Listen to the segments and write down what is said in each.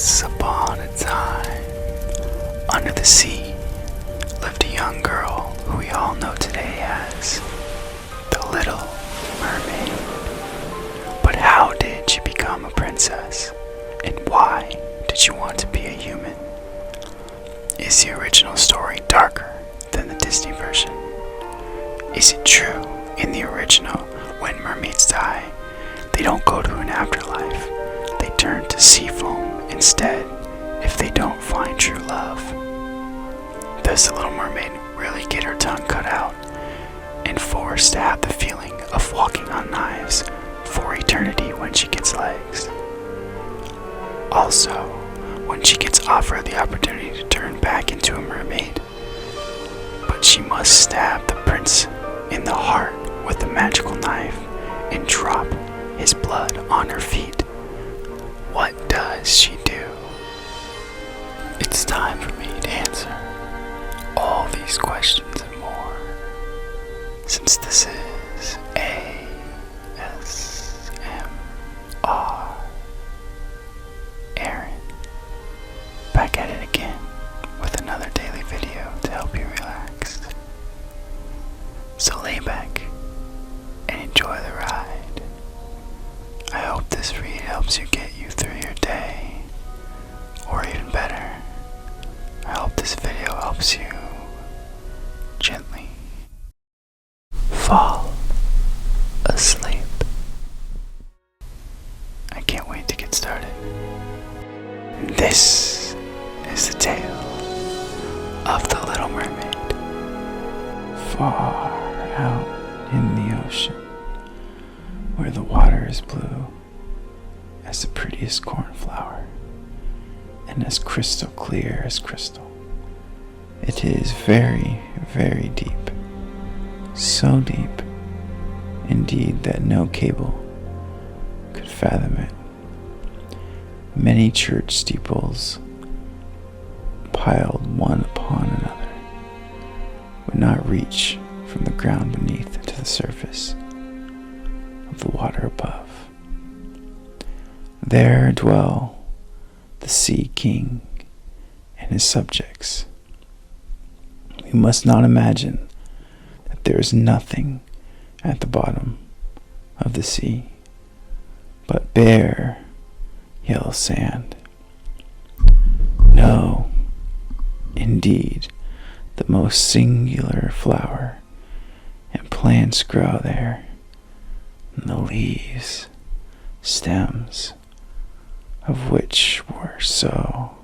Once upon a time, under the sea, lived a young girl who we all know today as the Little Mermaid. But how did she become a princess? And why did she want to be a human? Is the original story darker than the Disney version? Is it true in the original, when mermaids die, they don't go to an afterlife, they turn to sea foam instead if they don't find true love? Does the Little Mermaid really get her tongue cut out and forced to have the feeling of walking on knives for eternity when she gets legs? Also, when she gets offered the opportunity to turn back into a mermaid, but she must stab the prince in the heart with a magical knife and drop his blood on her feet, what does she do? It's time for me to answer all these questions and more, since this is ASMR. Aaron, back at it again with another daily video to help you relax. So lay back and enjoy the ride. I hope this read helps you get you through your day, or even better, I hope this video helps you gently fall asleep. I can't wait to get started. This is the tale of the Little Mermaid. Far out in the ocean, where the water is blue as the prettiest cornflower and as crystal clear as crystal, it is very, very deep. So deep, indeed, that no cable could fathom it. Many church steeples, piled one upon another, would not reach from the ground beneath to the surface of the water above. There dwell the Sea King and his subjects. We must not imagine that there is nothing at the bottom of the sea but bare yellow sand. No, indeed, the most singular flower and plants grow there, and the leaves, stems of which were so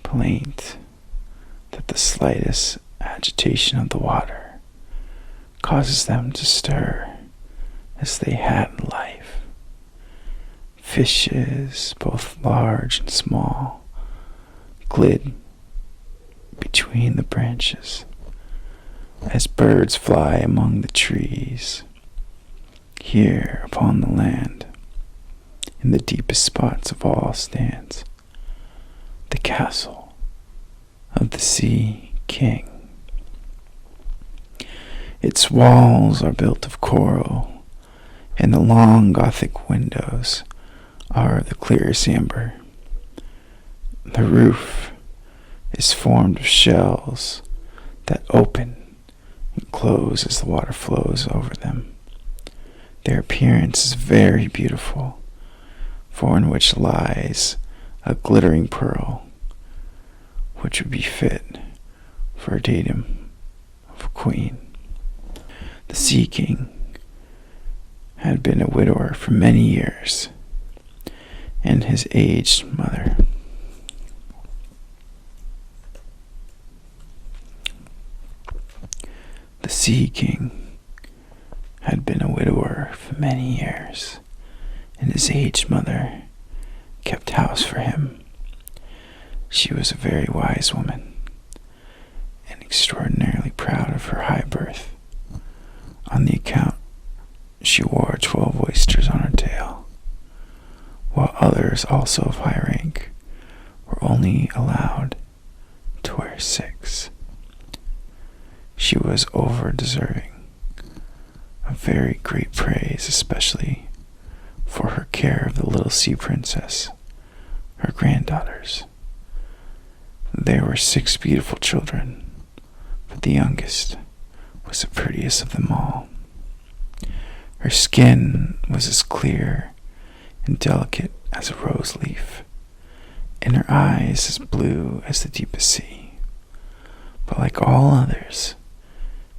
plaint that the slightest agitation of the water causes them to stir as they had life. Fishes, both large and small, glide between the branches as birds fly among the trees. Here upon the land, in the deepest spots of all, stands the castle of the Sea King. Its walls are built of coral, and the long Gothic windows are of the clearest amber. The roof is formed of shells that open and close as the water flows over them. Their appearance is very beautiful, for in which lies a glittering pearl, which would be fit for a datum of a queen. The Sea King had been a widower for many years, and his aged mother The Sea King had been a widower for many years, and his aged mother kept house for him. She was a very wise woman, and extraordinarily proud of her high birth. On the account, she wore 12 oysters on her tail, while others also of high rank were only allowed to wear 6. She was over-deserving of very great praise, especially for her care of the little sea princess, her granddaughters. There were 6 beautiful children, but the youngest was the prettiest of them all. Her skin was as clear and delicate as a rose leaf, and her eyes as blue as the deepest sea. But like all others,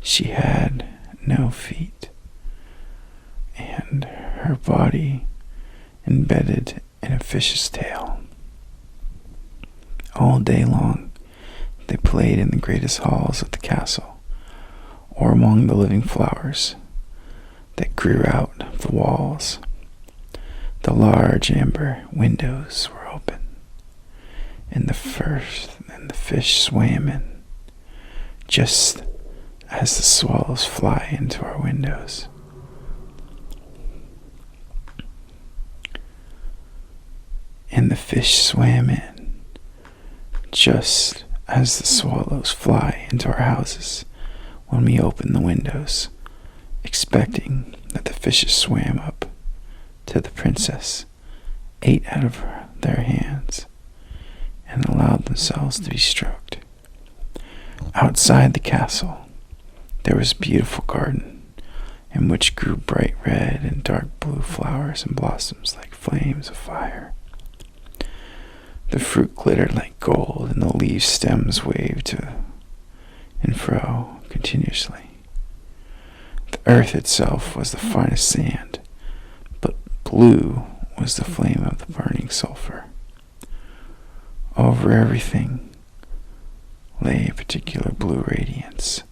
she had no feet, and her body embedded in a fish's tail. All day long, they played in the greatest halls of the castle, or among the living flowers that grew out of the walls. The large amber windows were open, and the fish swam in, just as the swallows fly into our windows. And the fish swam in, just as the swallows fly into our houses when we open the windows, expecting that the fishes swam up to the princess, ate out of their hands, and allowed themselves to be stroked. Outside the castle, there was a beautiful garden in which grew bright red and dark blue flowers and blossoms like flames of fire. The fruit glittered like gold, and the leaf stems waved to and fro continuously. The earth itself was the finest sand, but blue was the flame of the burning sulfur. Over everything lay a particular blue radiance,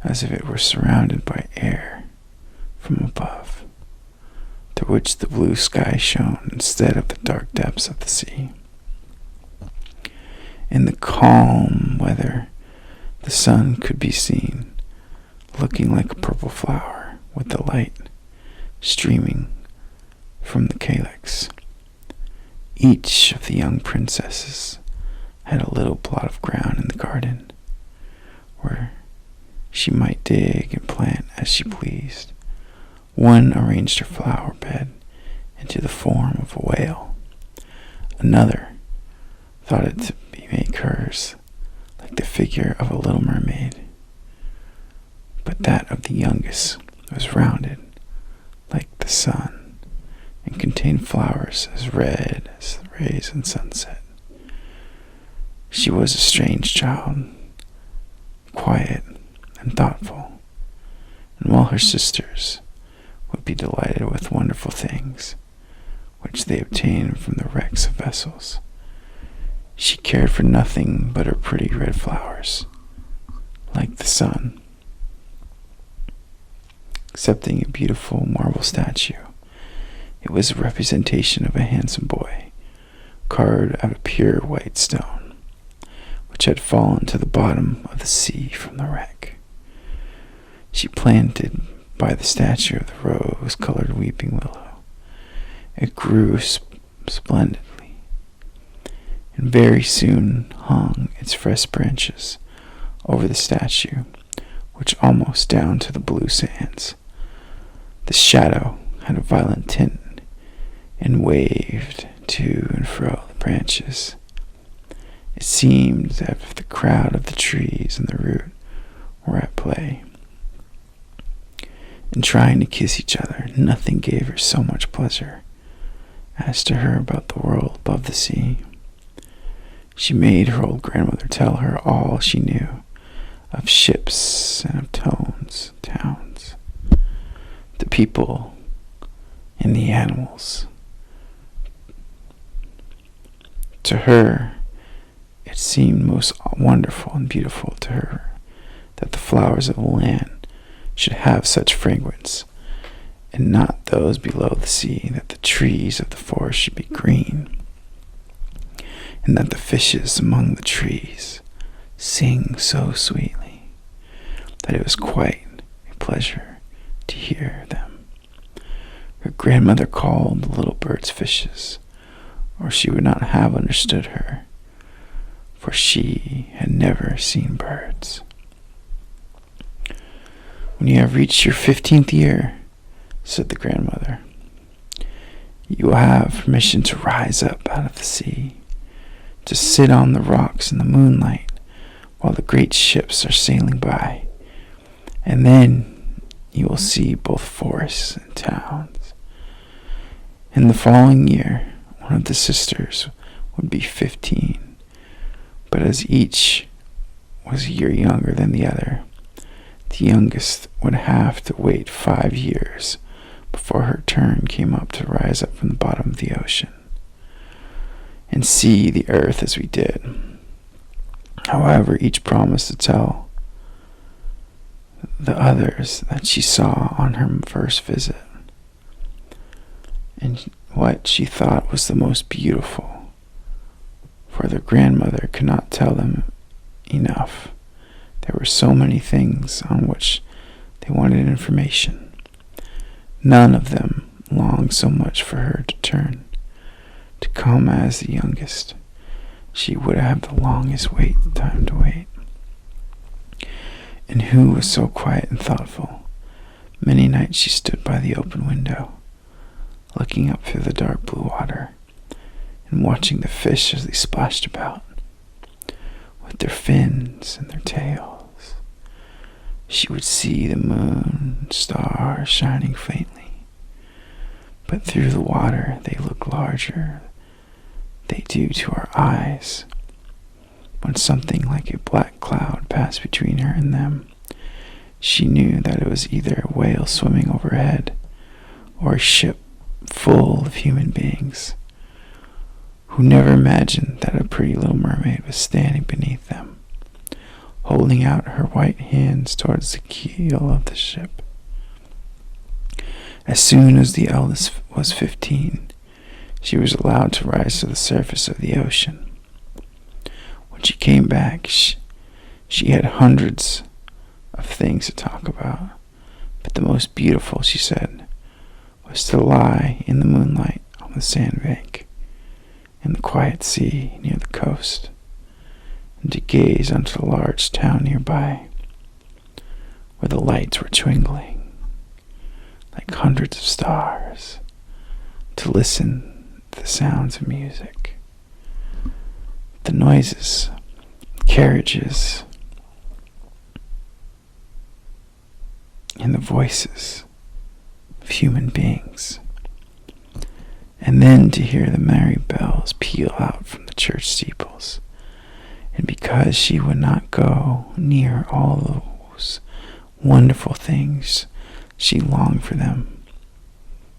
as if it were surrounded by air from above, through which the blue sky shone instead of the dark depths of the sea. In the calm weather, the sun could be seen, looking like a purple flower with the light streaming from the calyx. Each of the young princesses had a little plot of ground in the garden, where she might dig and plant as she pleased. One arranged her flower bed into the form of a whale. Another thought it to make hers like the figure of a little mermaid. But that of the youngest was rounded like the sun and contained flowers as red as the rays in sunset. She was a strange child, quiet and thoughtful, and while her sisters would be delighted with wonderful things which they obtained from the wrecks of vessels, she cared for nothing but her pretty red flowers, like the sun. Excepting a beautiful marble statue, it was a representation of a handsome boy, carved out of pure white stone, which had fallen to the bottom of the sea from the wreck. She planted by the statue of the rose-colored weeping willow. It grew splendidly, and very soon hung its fresh branches over the statue, which almost down to the blue sands. The shadow had a violent tint and waved to and fro the branches. It seemed as if the crowd of the trees and the root were at play. In trying to kiss each other, nothing gave her so much pleasure as to her about the world above the sea. She made her old grandmother tell her all she knew of ships and of towns, towns, the people and the animals. To her, it seemed most wonderful and beautiful to her that the flowers of the land should have such fragrance, and not those below the sea, that the trees of the forest should be green, and that the fishes among the trees sing so sweetly that it was quite a pleasure to hear them. Her grandmother called the little birds fishes, or she would not have understood her, for she had never seen birds. "When you have reached your 15th year," said the grandmother, You will have permission to rise up out of the sea, to sit on the rocks in the moonlight while the great ships are sailing by, and then you will see both forests and towns. In the following year, one of the sisters would be 15, but as each was a year younger than the other, the youngest would have to wait 5 years before her turn came up to rise up from the bottom of the ocean and see the earth as we did. However, each promised to tell the others that she saw on her first visit, and what she thought was the most beautiful, for their grandmother could not tell them enough. There were so many things on which they wanted information. None of them longed so much for her to turn, to come as the youngest. She would have the longest time to wait. And who was so quiet and thoughtful? Many nights she stood by the open window, looking up through the dark blue water, and watching the fish as they splashed about, with their fins and their tails. She would see the moon and stars shining faintly, but through the water they look larger. They do to our eyes. When something like a black cloud passed between her and them, she knew that it was either a whale swimming overhead or a ship full of human beings who never imagined that a pretty little mermaid was standing beneath them, holding out her white hands towards the keel of the ship. As soon as the eldest was 15, she was allowed to rise to the surface of the ocean. When she came back, she had hundreds of things to talk about, but the most beautiful, she said, was to lie in the moonlight on the sandbank in the quiet sea near the coast, and to gaze onto the large town nearby, where the lights were twinkling like hundreds of stars, to listen to the sounds of music, the noises, carriages, and the voices of human beings, and then to hear the merry bells peal out from the church steeples. And because she would not go near all those wonderful things, she longed for them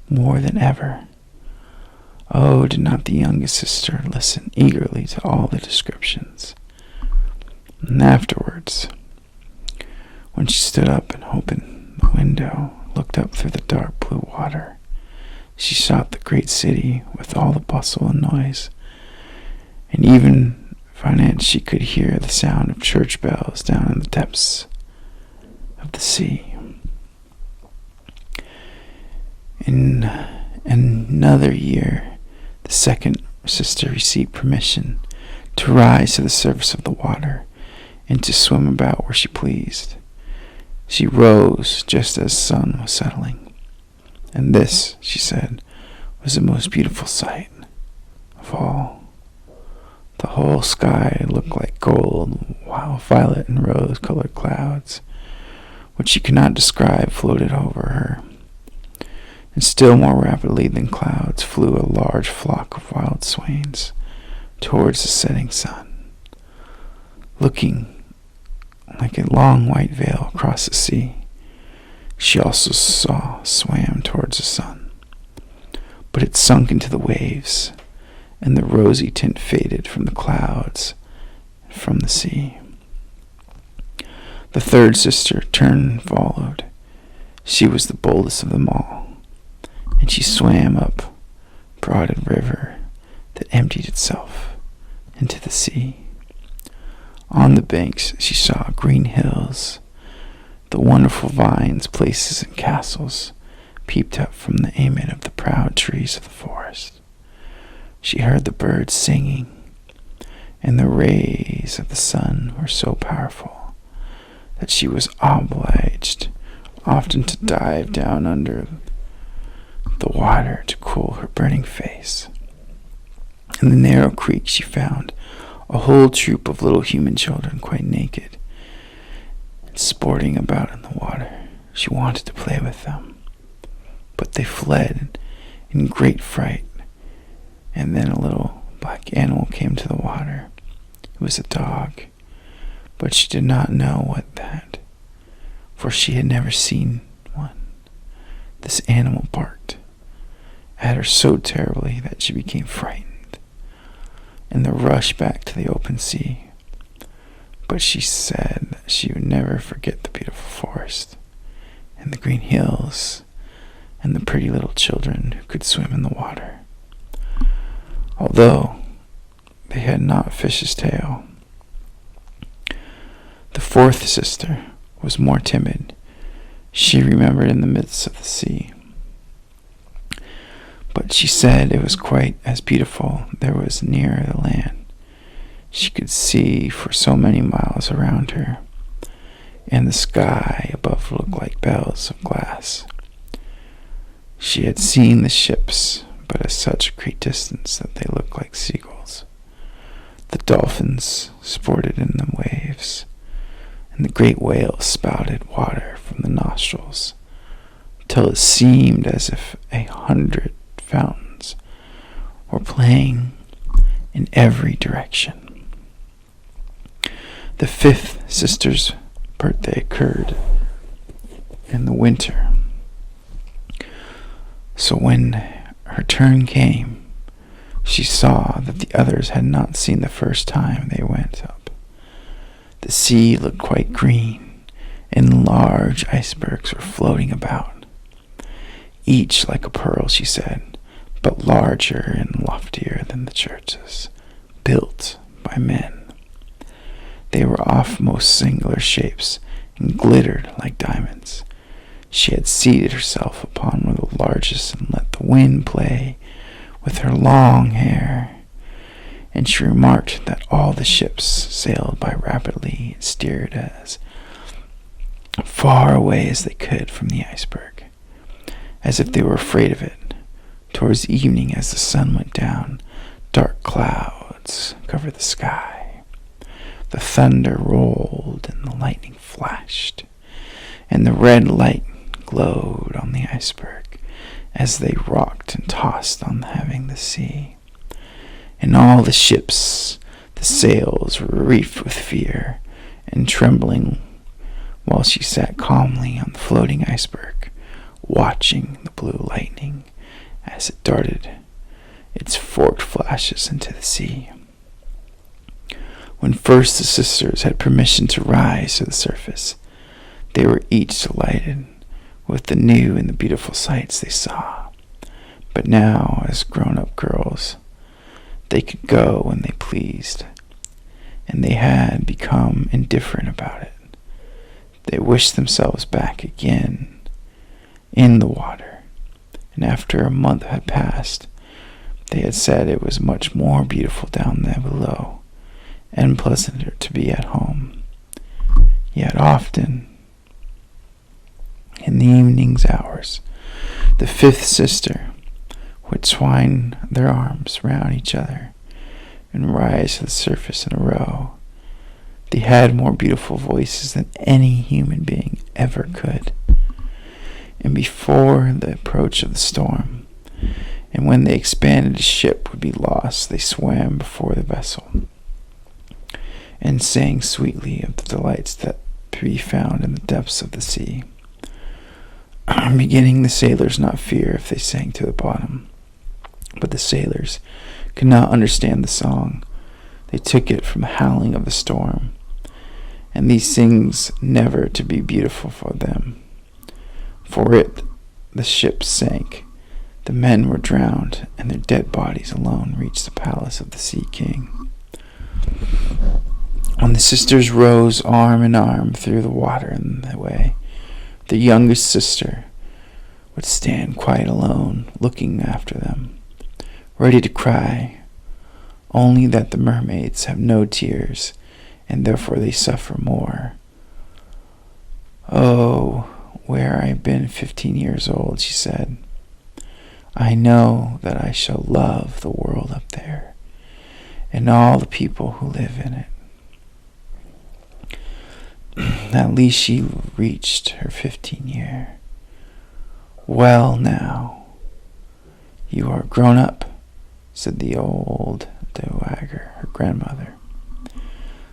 more than ever. Oh, did not the youngest sister listen eagerly to all the descriptions? And afterwards, when she stood up and opened the window, looked up through the dark blue water, she saw the great city with all the bustle and noise, and even finance she could hear the sound of church bells down in the depths of the sea. In another year, the second sister received permission to rise to the surface of the water and to swim about where she pleased. She rose just as the sun was settling, and this, she said, was the most beautiful sight of all. The whole sky looked like gold, while violet and rose-colored clouds, which she could not describe, floated over her. And still more rapidly than clouds flew a large flock of wild swains towards the setting sun, looking like a long white veil across the sea. She also swam towards the sun, but it sunk into the waves, and the rosy tint faded from the clouds and from the sea. The third sister turned and followed. She was the boldest of them all, and she swam up a broad river that emptied itself into the sea. On the banks she saw green hills, the wonderful vines, places, and castles peeped up from the amid of the proud trees of the forest. She heard the birds singing, and the rays of the sun were so powerful that she was obliged often to dive down under the water to cool cool her burning face. In the narrow creek she found a whole troop of little human children, quite naked, and sporting about in the water. She wanted to play with them, but they fled in great fright, and then a little black animal came to the water. It was a dog, but she did not know what that, for she had never seen one. This animal barked at her so terribly that she became frightened, and the rush back to the open sea. But she said that she would never forget the beautiful forest, and the green hills, and the pretty little children who could swim in the water, although they had not a fish's tail. The fourth sister was more timid. She remembered in the midst of the sea, but she said it was quite as beautiful there was near the land. She could see for so many miles around her, and the sky above looked like bells of glass. She had seen the ships, but at such a great distance that they looked like seagulls. The dolphins sported in the waves, and the great whales spouted water from the nostrils, till it seemed as if 100 fountains were playing in every direction. The fifth sister's birthday occurred in the winter, so when her turn came, she saw that the others had not seen the first time they went up. The sea looked quite green, and large icebergs were floating about, each like a pearl, she said, but larger and loftier than the churches, built by men. They were of most singular shapes, and glittered like diamonds. She had seated herself upon one of the largest, and let the wind play with her long hair, and she remarked that all the ships sailed by rapidly and steered as far away as they could from the iceberg, as if they were afraid of it. Towards evening, as the sun went down, dark clouds covered the sky. The thunder rolled and the lightning flashed, and the red light glowed on the iceberg as they rocked and tossed on having the sea. And all the ships, the sails were reefed with fear and trembling, while she sat calmly on the floating iceberg, watching the blue lightning as it darted its forked flashes into the sea. When first the sisters had permission to rise to the surface, they were each delighted with the new and the beautiful sights they saw. But now, as grown-up girls, they could go when they pleased, and they had become indifferent about it. They wished themselves back again in the water, and after a month had passed, they had said it was much more beautiful down there below, and pleasanter to be at home. Yet often, in the evening's hours, the fifth sister would twine their arms round each other and rise to the surface in a row. They had more beautiful voices than any human being ever could. And before the approach of the storm, and when they expanded, the ship would be lost, they swam before the vessel and sang sweetly of the delights that to be found in the depths of the sea. Beginning, the sailors not fear if they sank to the bottom, but the sailors could not understand the song. They took it from the howling of the storm, and these things never to be beautiful for them. For it, the ship sank, the men were drowned, and their dead bodies alone reached the palace of the Sea King. When the sisters rose arm in arm through the water in the way, the youngest sister would stand quite alone, looking after them, ready to cry, only that the mermaids have no tears, and therefore they suffer more. "Oh, where I have been 15 years old," she said. I know that I shall love the world up there and all the people who live in it. At least she reached her 15th year. Well now, you are grown up, said the old dowager, her grandmother.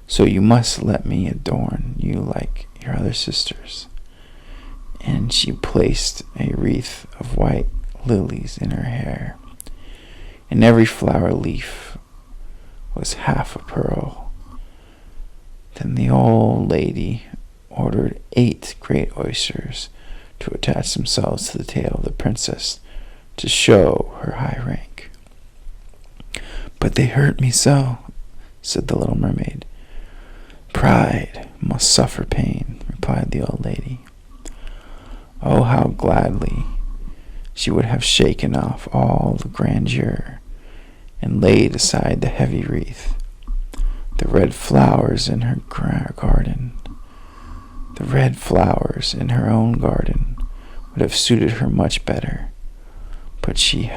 So you must let me adorn you like your other sisters. And she placed a wreath of white lilies in her hair, and every flower leaf was half a pearl. Then the old lady ordered 8 great oysters to attach themselves to the tail of the princess to show her high rank. But they hurt me so, said the little mermaid. Pride must suffer pain, replied the old lady. Oh, how gladly she would have shaken off all the grandeur and laid aside the heavy wreath. The red flowers in her garden, the red flowers in her own garden would have suited her much better, but she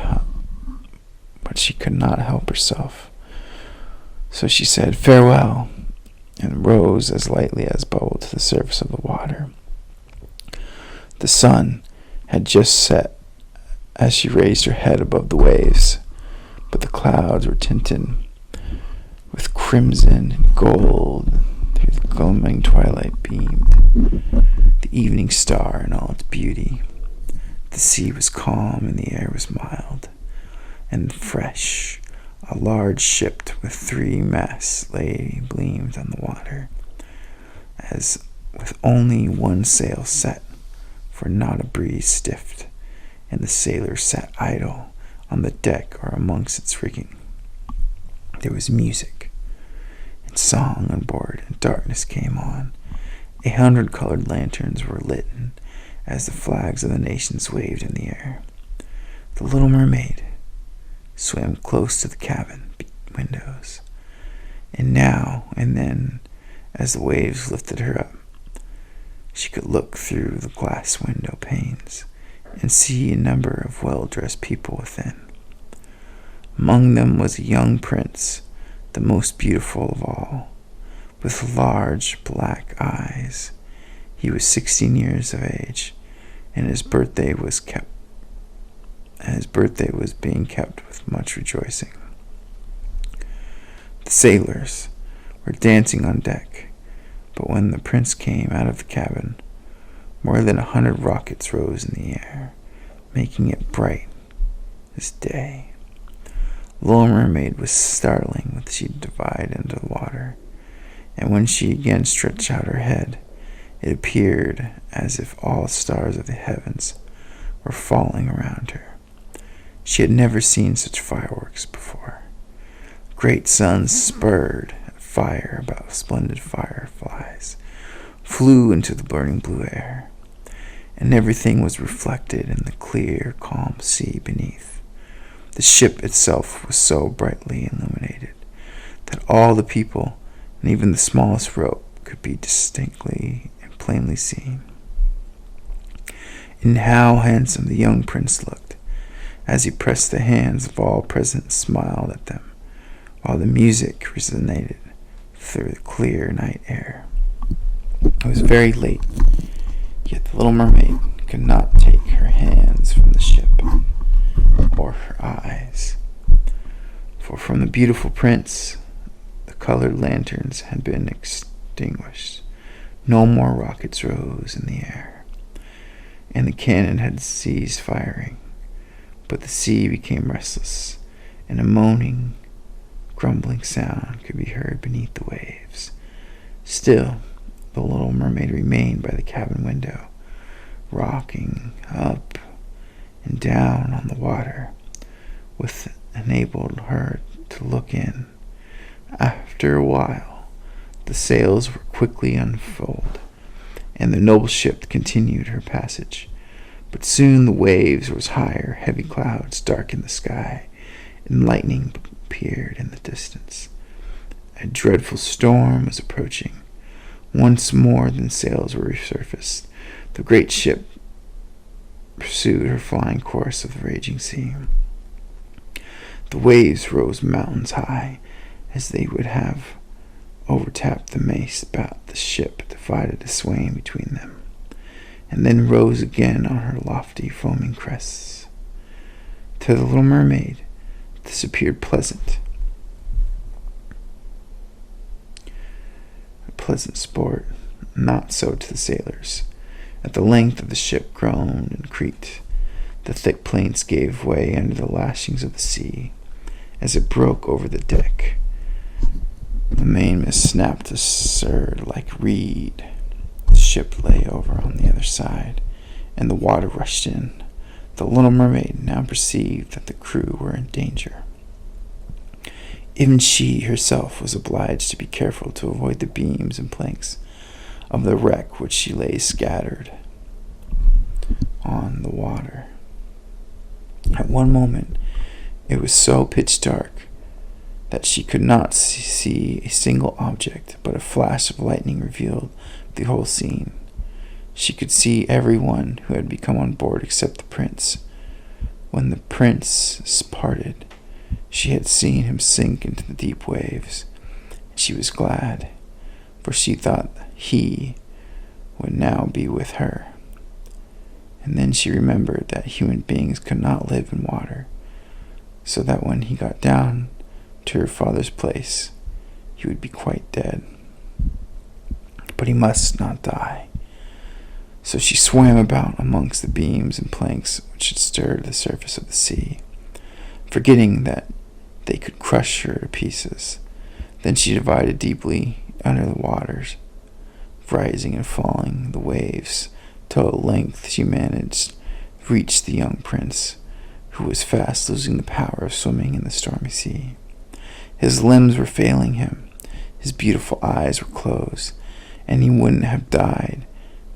could not help herself. So she said farewell and rose as lightly as bubble to the surface of the water. The sun had just set as she raised her head above the waves, but the clouds were tinted with crimson and gold. Through the glowing twilight beamed the evening star in all its beauty. The sea was calm and the air was mild and fresh. A large ship with 3 masts gleamed on the water, as with only 1 sail set, for not a breeze stiffed, and the sailors sat idle on the deck or amongst its rigging. There was music and song on board, and darkness came on. 100-colored lanterns were lit as the flags of the nations waved in the air. The little mermaid swam close to the cabin windows, and now and then, as the waves lifted her up, she could look through the glass window panes and see a number of well-dressed people within. Among them was a young prince, the most beautiful of all, with large black eyes. He was 16 years of age, and his birthday was being kept with much rejoicing. The sailors were dancing on deck, but when the prince came out of the cabin, more than 100 rockets rose in the air, making it bright as day. The little mermaid was startling when she dived into the water, and when she again stretched out her head, it appeared as if all stars of the heavens were falling around her. She had never seen such fireworks before. Great suns spurred fire about splendid fireflies, flew into the burning blue air, and everything was reflected in the clear, calm sea beneath. The ship itself was so brightly illuminated that all the people and even the smallest rope could be distinctly and plainly seen. And how handsome the young prince looked as he pressed the hands of all present and smiled at them, while the music resonated through the clear night air. It was very late, yet the little mermaid could not take her hands from the ship or her eyes, for from the beautiful prince the colored lanterns had been extinguished. No more rockets rose in the air, and the cannon had ceased firing, but the sea became restless, and a moaning, grumbling sound could be heard beneath the waves. Still, the little mermaid remained by the cabin window, rocking up and down on the water, which enabled her to look in. After a while, the sails were quickly unfurled, and the noble ship continued her passage. But soon the waves rose higher, heavy clouds darkened the sky, and lightning appeared in the distance. A dreadful storm was approaching. Once more the sails were resurfaced. The great ship pursued her flying course of the raging sea. The waves rose mountains high, as they would have overtapped the mace about the ship, divided a swaying between them, and then rose again on her lofty foaming crests. To the little mermaid, this appeared pleasant sport. Not so to the sailors. At the length of the ship groaned and creaked, the thick planks gave way under the lashings of the sea as it broke over the deck. The mainmast snapped a surd like reed. The ship lay over on the other side, and the water rushed in. The little mermaid now perceived that the crew were in danger. Even she herself was obliged to be careful to avoid the beams and planks of the wreck which she lay scattered on the water. At one moment it was so pitch dark that she could not see a single object, but a flash of lightning revealed the whole scene. She could see everyone who had come on board except the prince. When the prince parted, she had seen him sink into the deep waves, and she was glad, for she thought he would now be with her. And then she remembered that human beings could not live in water, so that when he got down to her father's place, he would be quite dead. But he must not die. So she swam about amongst the beams and planks which had stirred the surface of the sea, forgetting that they could crush her to pieces. Then she divided deeply under the waters, rising and falling the waves, till at length she managed to reach the young prince, who was fast losing the power of swimming in the stormy sea. His limbs were failing him, his beautiful eyes were closed, and he wouldn't have died.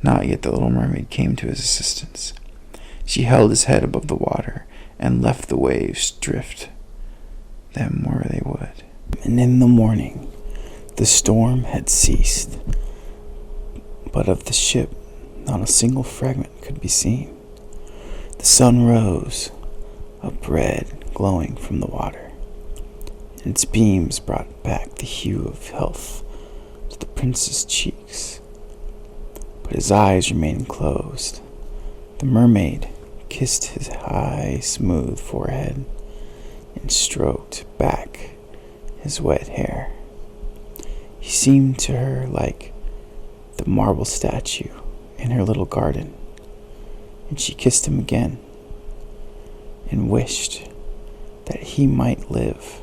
Not yet the little mermaid came to his assistance. She held his head above the water and left the waves drift them where they would. And in the morning the storm had ceased, but of the ship not a single fragment could be seen. The sun rose up red, glowing from the water, and its beams brought back the hue of health to the prince's cheeks. But his eyes remained closed. The mermaid kissed his high, smooth forehead and stroked back his wet hair. He seemed to her like the marble statue in her little garden, and she kissed him again and wished that he might live.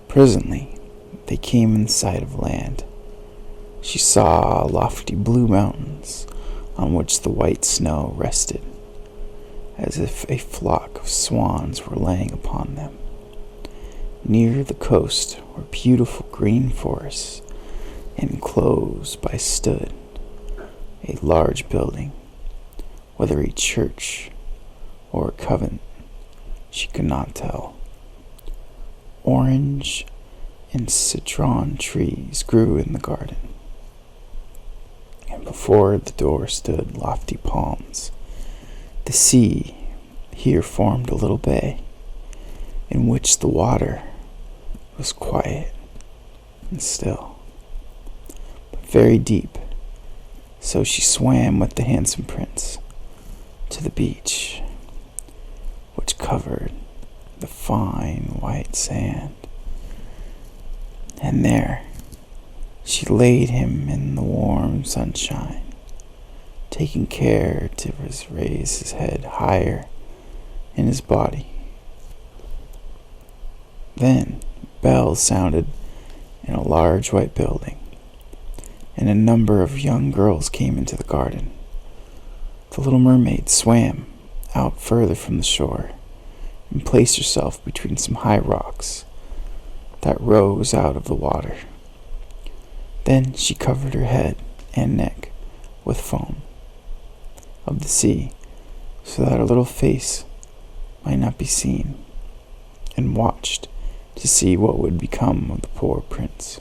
Presently they came in sight of land. She saw lofty blue mountains on which the white snow rested, as if a flock of swans were laying upon them. Near the coast were beautiful green forests, and close by stood a large building, whether a church or a convent she could not tell. Orange and citron trees grew in the garden, and before the door stood lofty palms. The sea here formed a little bay, in which the water was quiet and still, but very deep. So she swam with the handsome prince to the beach, which covered the fine white sand, and there she laid him in the warm sunshine, taking care to raise his head higher in his body. Then bells sounded in a large white building, and a number of young girls came into the garden. The little mermaid swam out further from the shore and placed herself between some high rocks that rose out of the water. Then she covered her head and neck with foam of the sea, so that her little face might not be seen, and watched to see what would become of the poor prince.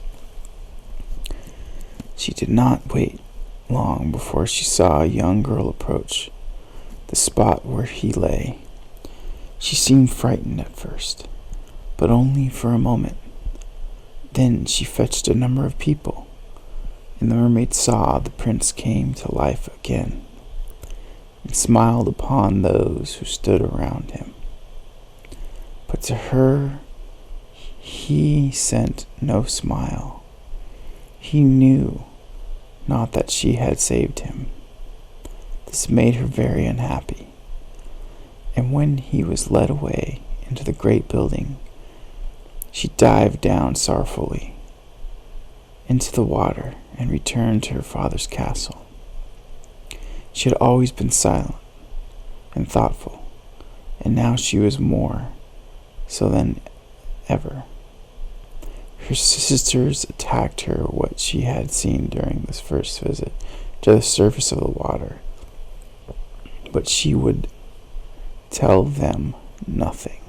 She did not wait long before she saw a young girl approach the spot where he lay. She seemed frightened at first, but only for a moment. Then she fetched a number of people, and the mermaid saw the prince came to life again, and smiled upon those who stood around him. But to her he sent no smile. He knew not that she had saved him. This made her very unhappy, and when he was led away into the great building, she dived down sorrowfully into the water and returned to her father's castle. She had always been silent and thoughtful, and now she was more so than ever. Her sisters attacked her what she had seen during this first visit to the surface of the water, but she would tell them nothing.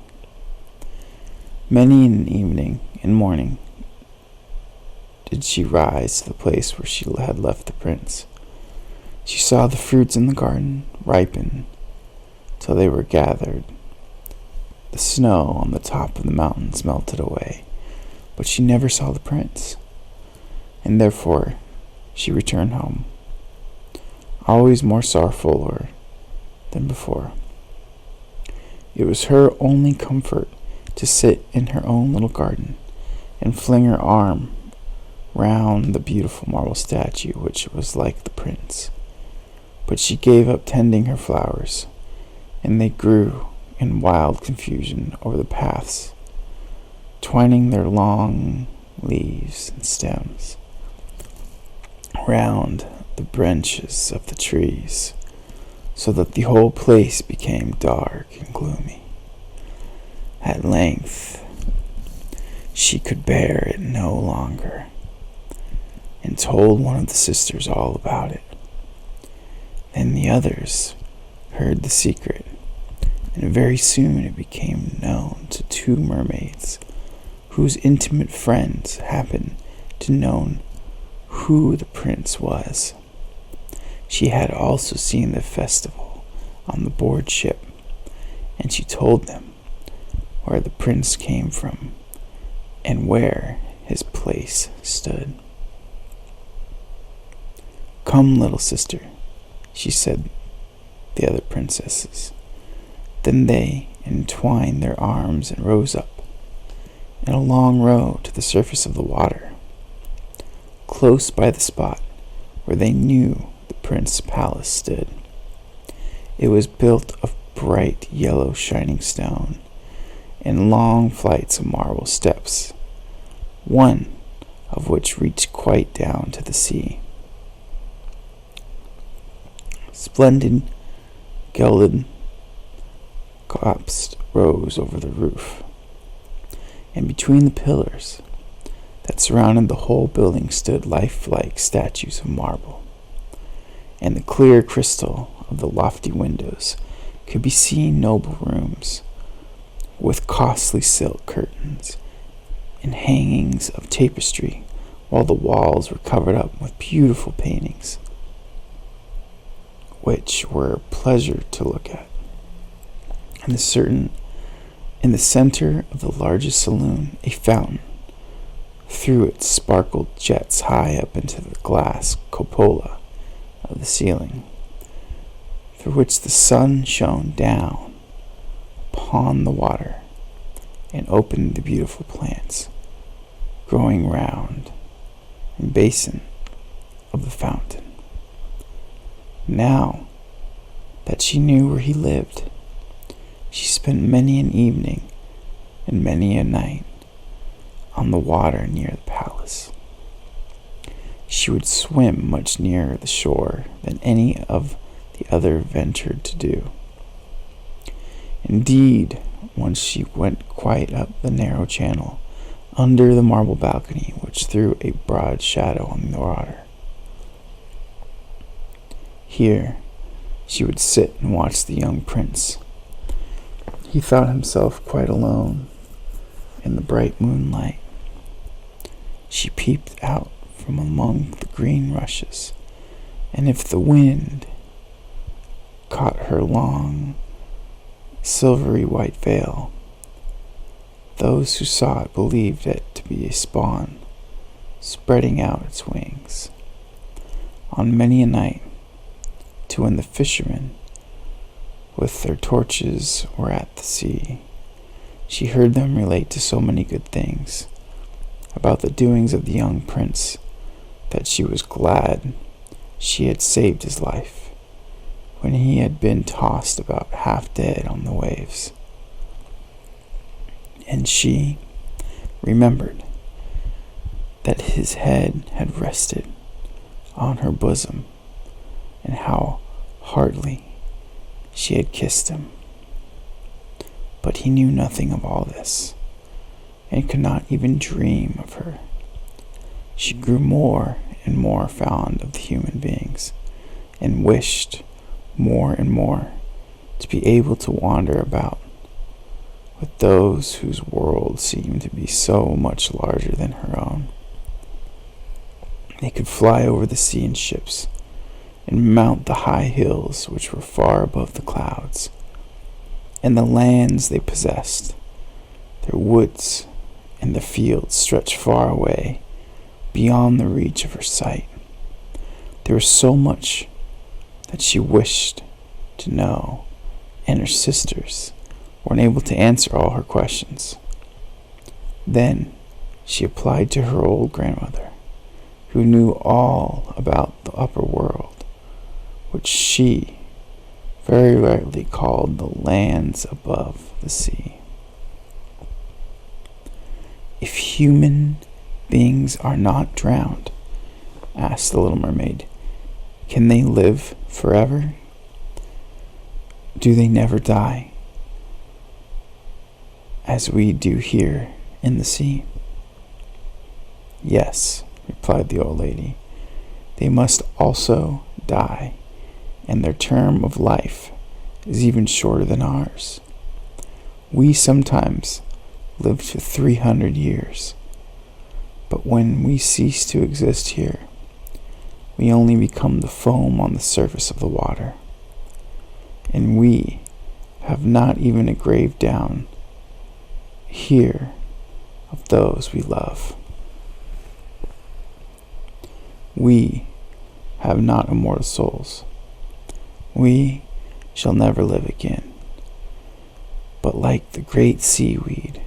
Many an evening and morning did she rise to the place where she had left the prince. She saw the fruits in the garden ripen till they were gathered. The snow on the top of the mountains melted away, but she never saw the prince, and therefore she returned home, always more sorrowful than before. It was her only comfort to sit in her own little garden and fling her arm round the beautiful marble statue which was like the prince. But she gave up tending her flowers, and they grew in wild confusion over the paths, twining their long leaves and stems round the branches of the trees, so that the whole place became dark and gloomy. At length she could bear it no longer, and told one of the sisters all about it. Then the others heard the secret, and very soon it became known to two mermaids, whose intimate friends happened to know who the prince was. She had also seen the festival on the board ship, and she told them where the prince came from and where his place stood. "Come, little sister," she said the other princesses. Then they entwined their arms and rose up in a long row to the surface of the water, close by the spot where they knew the prince's palace stood. It was built of bright yellow shining stone and long flights of marble steps, one of which reached quite down to the sea. Splendid gilded copes rose over the roof, and between the pillars that surrounded the whole building stood lifelike statues of marble, and the clear crystal of the lofty windows could be seen noble rooms with costly silk curtains and hangings of tapestry, while the walls were covered up with beautiful paintings, which were a pleasure to look at. In the center of the largest saloon, a fountain threw its sparkled jets high up into the glass cupola of the ceiling, through which the sun shone down upon the water and opened the beautiful plants growing round and basin of the fountain. Now that she knew where he lived, she spent many an evening and many a night on the water near the palace. She would swim much nearer the shore than any of the other ventured to do. Indeed, once she went quite up the narrow channel under the marble balcony which threw a broad shadow on the water. Here she would sit and watch the young prince. He thought himself quite alone in the bright moonlight. She peeped out from among the green rushes and if the wind caught her long, silvery white veil, those who saw it believed it to be a spawn spreading out its wings. On many a night, to when the fishermen with their torches were at the sea, she heard them relate to so many good things about the doings of the young prince that she was glad she had saved his life when he had been tossed about half dead on the waves. And she remembered that his head had rested on her bosom, and how heartily she had kissed him. But he knew nothing of all this, and could not even dream of her. She grew more and more fond of the human beings, and wished more and more to be able to wander about with those whose world seemed to be so much larger than her own. They could fly over the sea in ships, and mount the high hills which were far above the clouds, and the lands they possessed, their woods and the fields stretched far away beyond the reach of her sight. There was so much that she wished to know, and her sisters were unable to answer all her questions. Then she applied to her old grandmother, who knew all about the upper world, which she very rightly called the lands above the sea. "If human beings are not drowned," asked the little mermaid, "can they live forever? Do they never die, as we do here in the sea?" "Yes," replied the old lady, "they must also die, and their term of life is even shorter than ours. We sometimes live to 300 years, but when we cease to exist here, we only become the foam on the surface of the water, and we have not even a grave down here of those we love. We have not immortal souls. We shall never live again, but like the great seaweed,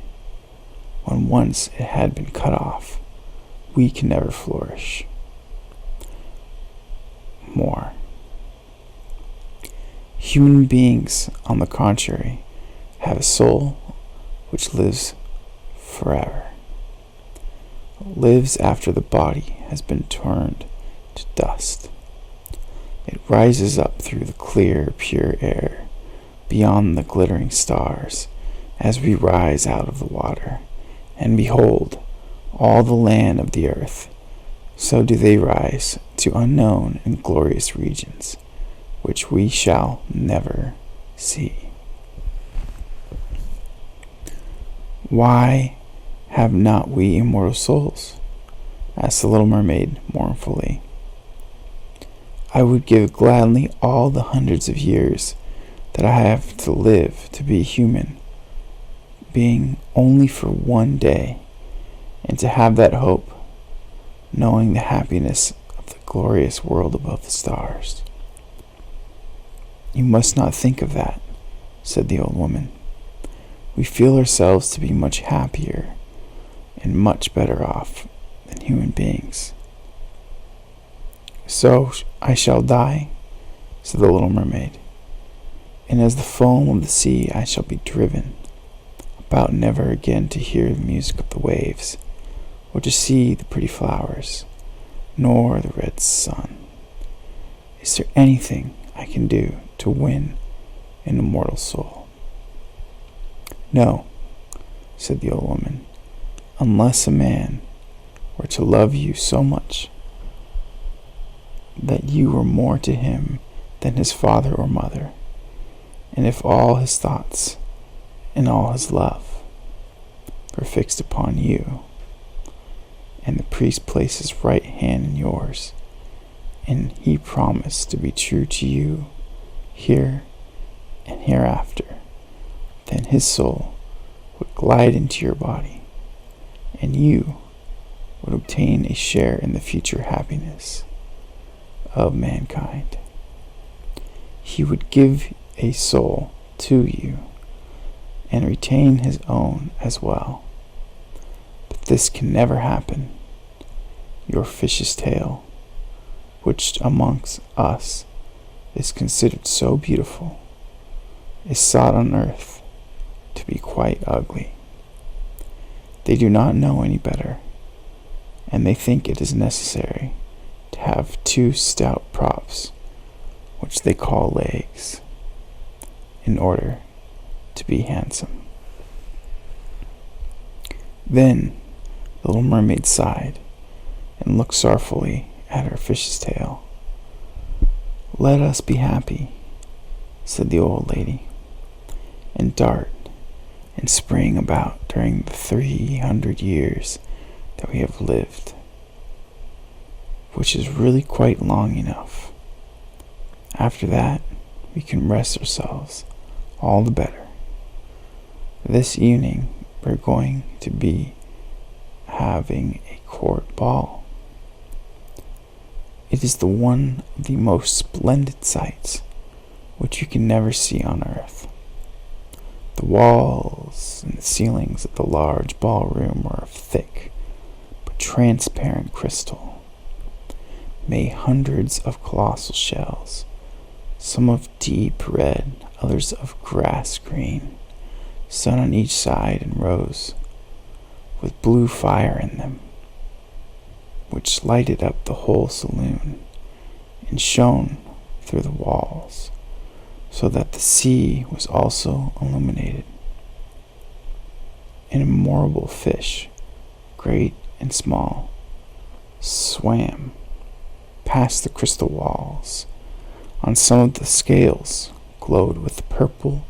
when once it had been cut off, we can never flourish more. Human beings, on the contrary, have a soul which lives forever, lives after the body has been turned to dust. It rises up through the clear, pure air, beyond the glittering stars, as we rise out of the water, and behold all the land of the earth. So do they rise to unknown and glorious regions, which we shall never see." "Why have not we immortal souls?" asked the little mermaid mournfully. "I would give gladly all the hundreds of years that I have to live to be human being only for one day, and to have that hope, knowing the happiness of the glorious world above the stars." "You must not think of that," said the old woman. "We feel ourselves to be much happier and much better off than human beings." "So I shall die," said the little mermaid, "and as the foam of the sea I shall be driven about never again to hear the music of the waves, or to see the pretty flowers, nor the red sun. Is there anything I can do to win an immortal soul?" "No," said the old woman, "unless a man were to love you so much that you were more to him than his father or mother, and if all his thoughts and all his love were fixed upon you, and the priest placed his right hand in yours, and he promised to be true to you here and hereafter, then his soul would glide into your body, and you would obtain a share in the future happiness of mankind. He would give a soul to you and retain his own as well. But this can never happen. Your fish's tail, which amongst us is considered so beautiful, is sought on earth to be quite ugly. They do not know any better, and they think it is necessary to have two stout props, which they call legs, in order to be handsome. Then the little mermaid sighed and looked sorrowfully at her fish's tail. "Let us be happy," said the old lady, "and dart and spring about during the 300 years that we have lived, which is really quite long enough. After that, we can rest ourselves all the better. This evening, we're going to be having a court ball. It is the one of the most splendid sights which you can never see on earth. The walls and the ceilings of the large ballroom are of thick but transparent crystal, made hundreds of colossal shells, some of deep red, others of grass green, set on each side in rows, with blue fire in them, which lighted up the whole saloon and shone through the walls, so that the sea was also illuminated. Innumerable fish, great and small, swam past the crystal walls. On some of the scales glowed with purple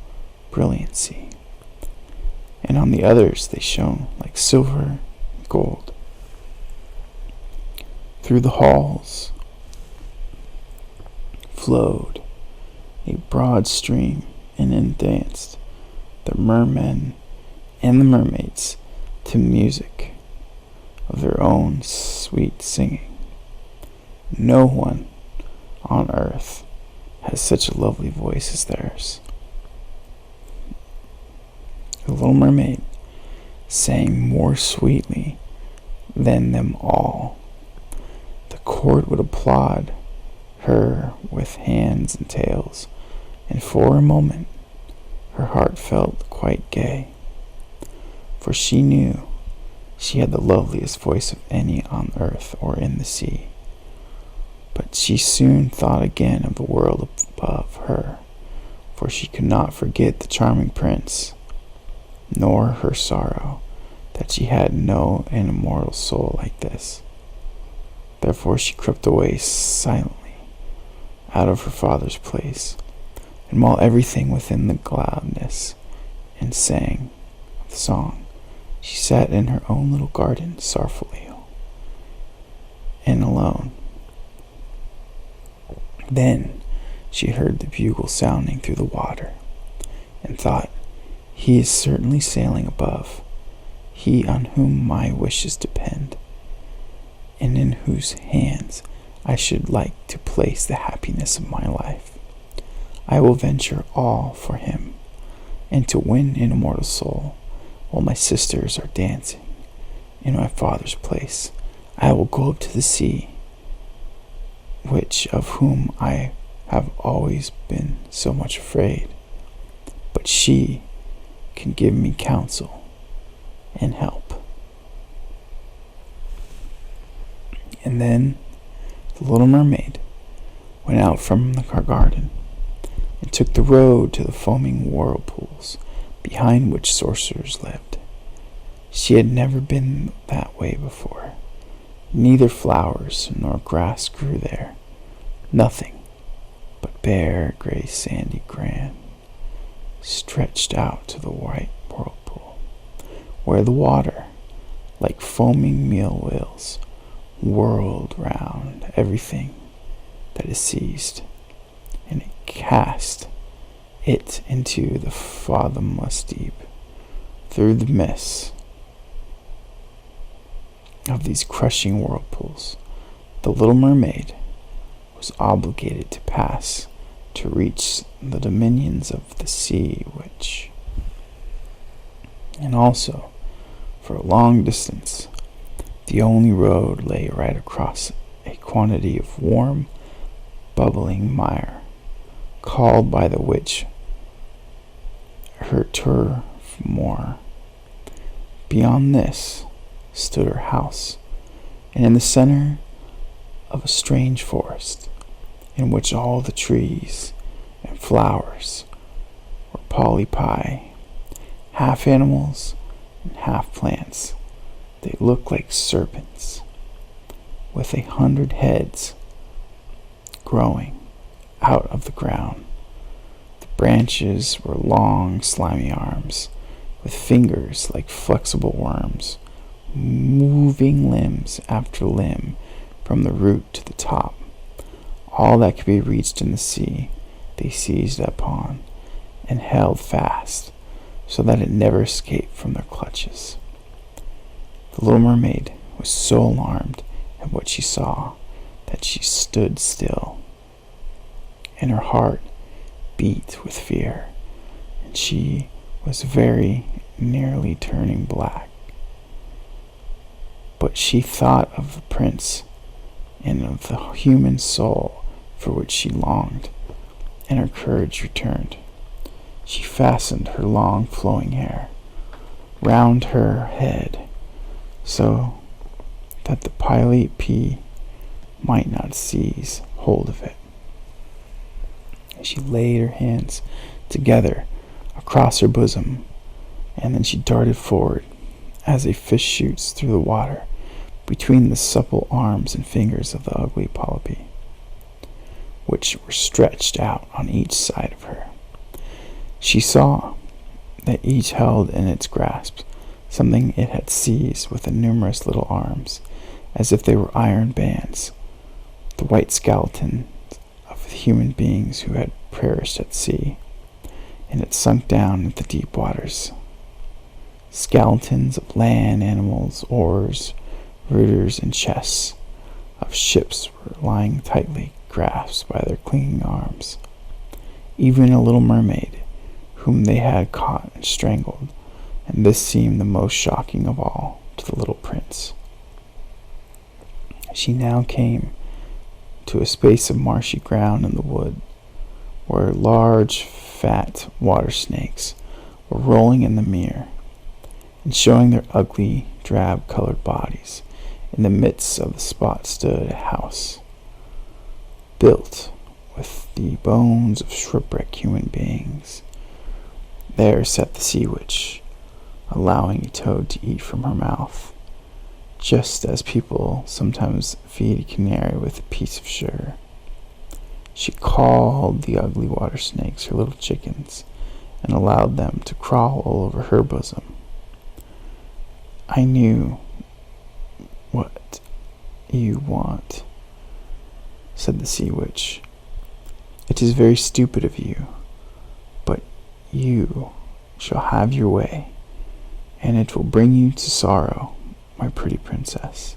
brilliancy, and on the others they shone like silver and gold. Through the halls flowed a broad stream, and in danced the mermen and the mermaids to music of their own sweet singing. No one on earth has such a lovely voice as theirs. The little mermaid sang more sweetly than them all. The court would applaud her with hands and tails, and for a moment her heart felt quite gay, for she knew she had the loveliest voice of any on earth or in the sea. But she soon thought again of the world above her, for she could not forget the charming prince, nor her sorrow that she had no immortal soul like this. Therefore she crept away silently out of her father's place, and while everything within the gladness and sang the song, she sat in her own little garden sorrowfully and alone. Then she heard the bugle sounding through the water, and thought, "He is certainly sailing above, he on whom my wishes depend, and in whose hands I should like to place the happiness of my life. I will venture all for him, and to win an immortal soul, while my sisters are dancing in my father's place, I will go up to the sea, which of whom I have always been so much afraid. But she can give me counsel and help." And then the little mermaid went out from her garden and took the road to the foaming whirlpools behind which sorcerers lived. She had never been that way before. Neither flowers nor grass grew there, nothing but bare, gray, sandy ground stretched out to the white whirlpool, where the water, like foaming mill wheels, whirled round everything that is seized, and it cast it into the fathomless deep. Through the mists of these crushing whirlpools, the little mermaid was obligated to pass to reach the dominions of the sea witch. And also, for a long distance, the only road lay right across a quantity of warm, bubbling mire, called by the witch her turf moor. Beyond this stood her house, and in the center of a strange forest, in which all the trees and flowers were polypi, half animals and half plants. They looked like serpents, with 100 heads growing out of the ground. The branches were long, slimy arms, with fingers like flexible worms, moving limbs after limb from the root to the top. All that could be reached in the sea they seized upon and held fast, so that it never escaped from their clutches. The little mermaid was so alarmed at what she saw that she stood still, and her heart beat with fear, and she was very nearly turning black. But she thought of the prince and of the human soul for which she longed, and her courage returned. She fastened her long flowing hair round her head so that the polypi might not seize hold of it. She laid her hands together across her bosom, and then she darted forward as a fish shoots through the water between the supple arms and fingers of the ugly polypi, which were stretched out on each side of her. She saw that each held in its grasp something it had seized with the numerous little arms, as if they were iron bands, the white skeletons of human beings who had perished at sea, and had sunk down into the deep waters. Skeletons of land animals, oars, rudders, and chests of ships were lying tightly grasped by their clinging arms. Even a little mermaid, whom they had caught and strangled, and this seemed the most shocking of all to the little prince. She now came to a space of marshy ground in the wood, where large, fat water snakes were rolling in the mere and showing their ugly, drab-colored bodies. In the midst of the spot stood a house, built with the bones of shipwrecked human beings. There sat the sea witch, allowing a toad to eat from her mouth, just as people sometimes feed a canary with a piece of sugar. She called the ugly water snakes her little chickens, and allowed them to crawl all over her bosom. "I knew what you want," said the sea witch. "It is very stupid of you, but you shall have your way, and it will bring you to sorrow, my pretty princess.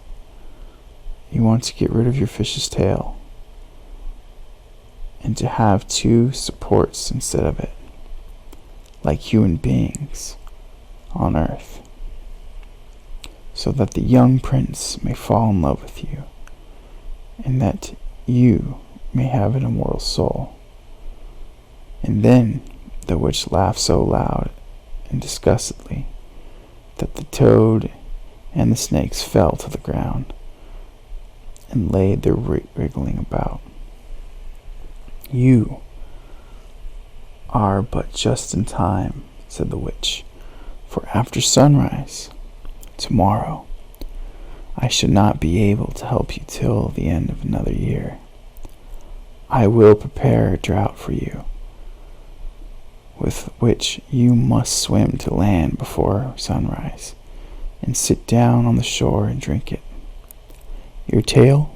You want to get rid of your fish's tail, and to have 2 supports instead of it, like human beings on earth, so that the young prince may fall in love with you, and that you may have an immortal soul." And then the witch laughed so loud and disgustedly that the toad and the snakes fell to the ground and laid there wriggling about. "You are but just in time," said the witch, "for after sunrise tomorrow I shall not be able to help you till the end of another year. I will prepare a draught for you, with which you must swim to land before sunrise, and sit down on the shore and drink it. Your tail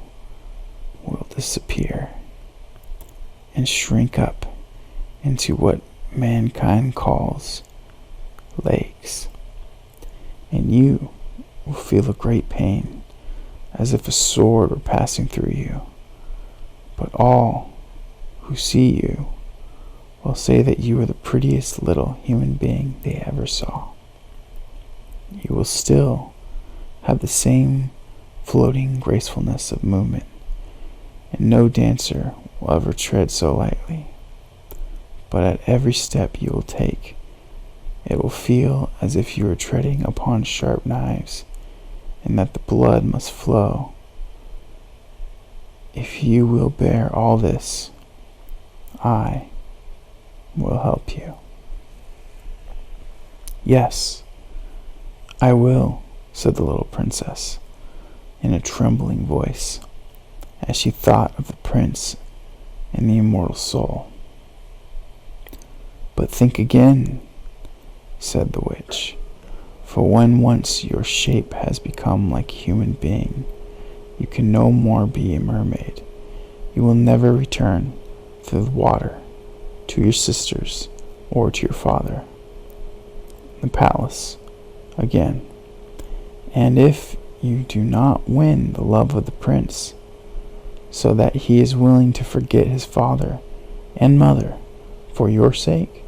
will disappear, and shrink up into what mankind calls legs. And you will feel a great pain, as if a sword were passing through you. But all who see you will say that you are the prettiest little human being they ever saw. You will still have the same floating gracefulness of movement, and no dancer will ever tread so lightly. But at every step you will take, it will feel as if you are treading upon sharp knives, and that the blood must flow. If you will bear all this, I will help you. Yes, I will, said the little princess, in a trembling voice, as she thought of the prince and the immortal soul. But think again, said the witch, for when once your shape has become like a human being, you can no more be a mermaid. You will never return through the water to your sisters or to your father, the palace, again. And if you do not win the love of the prince, so that he is willing to forget his father and mother for your sake,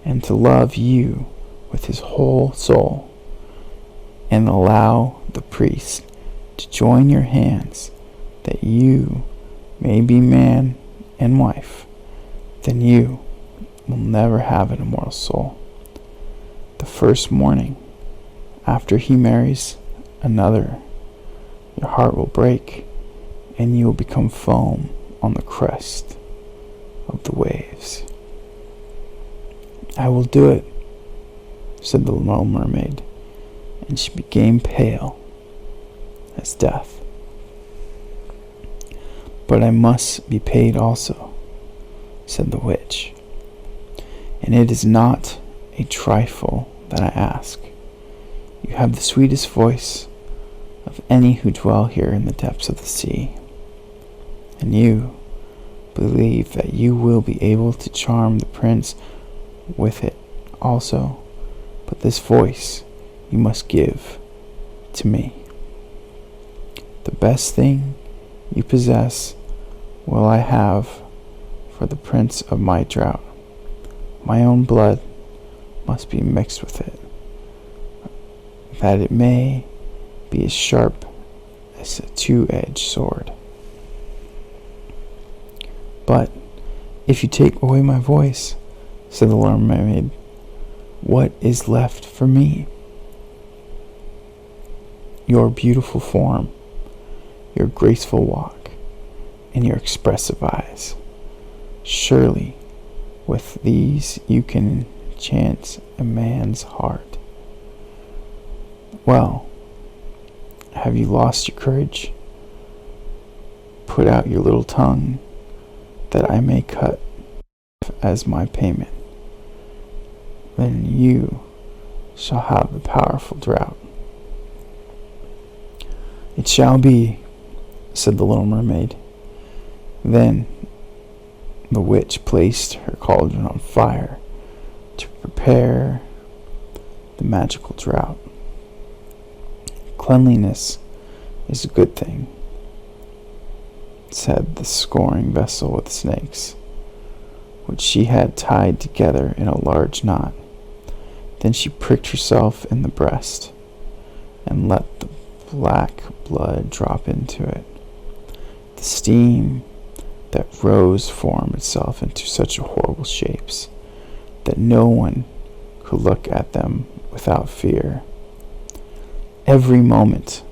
and to love you with his whole soul, and allow the priest to join your hands that you may be man and wife, then you will never have an immortal soul. The first morning after he marries another, your heart will break, and you will become foam on the crest of the waves. I will do it, said the little mermaid, and she became pale as death. But I must be paid also, said the witch, and it is not a trifle that I ask. You have the sweetest voice of any who dwell here in the depths of the sea, and you believe that you will be able to charm the prince with it also, but this voice you must give to me. The best thing you possess will I have for the prince of my drought. My own blood must be mixed with it, that it may be as sharp as a two-edged sword. But if you take away my voice, said the little mermaid, what is left for me? Your beautiful form, your graceful walk, and your expressive eyes. Surely, with these you can enchant a man's heart. Well, have you lost your courage? Put out your little tongue, that I may cut as my payment. Then you shall have the powerful drought. It shall be, said the little mermaid. Then the witch placed her cauldron on fire to prepare the magical drought. Cleanliness is a good thing, said the scoring vessel with snakes, which she had tied together in a large knot. Then she pricked herself in the breast and let the black blood drop into it. The steam that rose formed itself into such horrible shapes that no one could look at them without fear. Every moment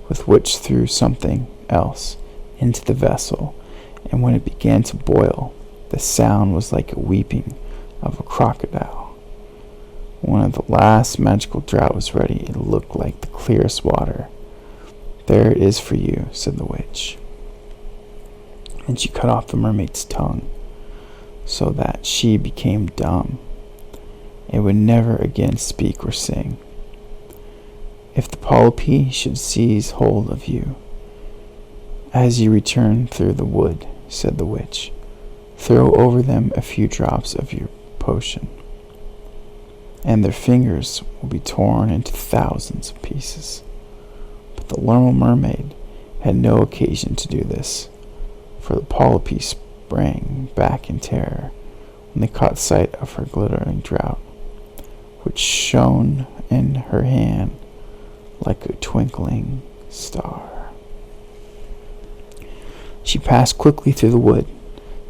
with which threw something else into the vessel, and when it began to boil, the sound was like a weeping of a crocodile. When the last magical draught was ready, it looked like the clearest water. There it is for you, said the witch. And she cut off the mermaid's tongue, so that she became dumb, and would never again speak or sing. If the polypi should seize hold of you, as you return through the wood, said the witch, Throw over them a few drops of your potion, and their fingers will be torn into thousands of pieces. But the little mermaid had no occasion to do this, for the polypi sprang back in terror when they caught sight of her glittering draught, which shone in her hand like a twinkling star. She passed quickly through the wood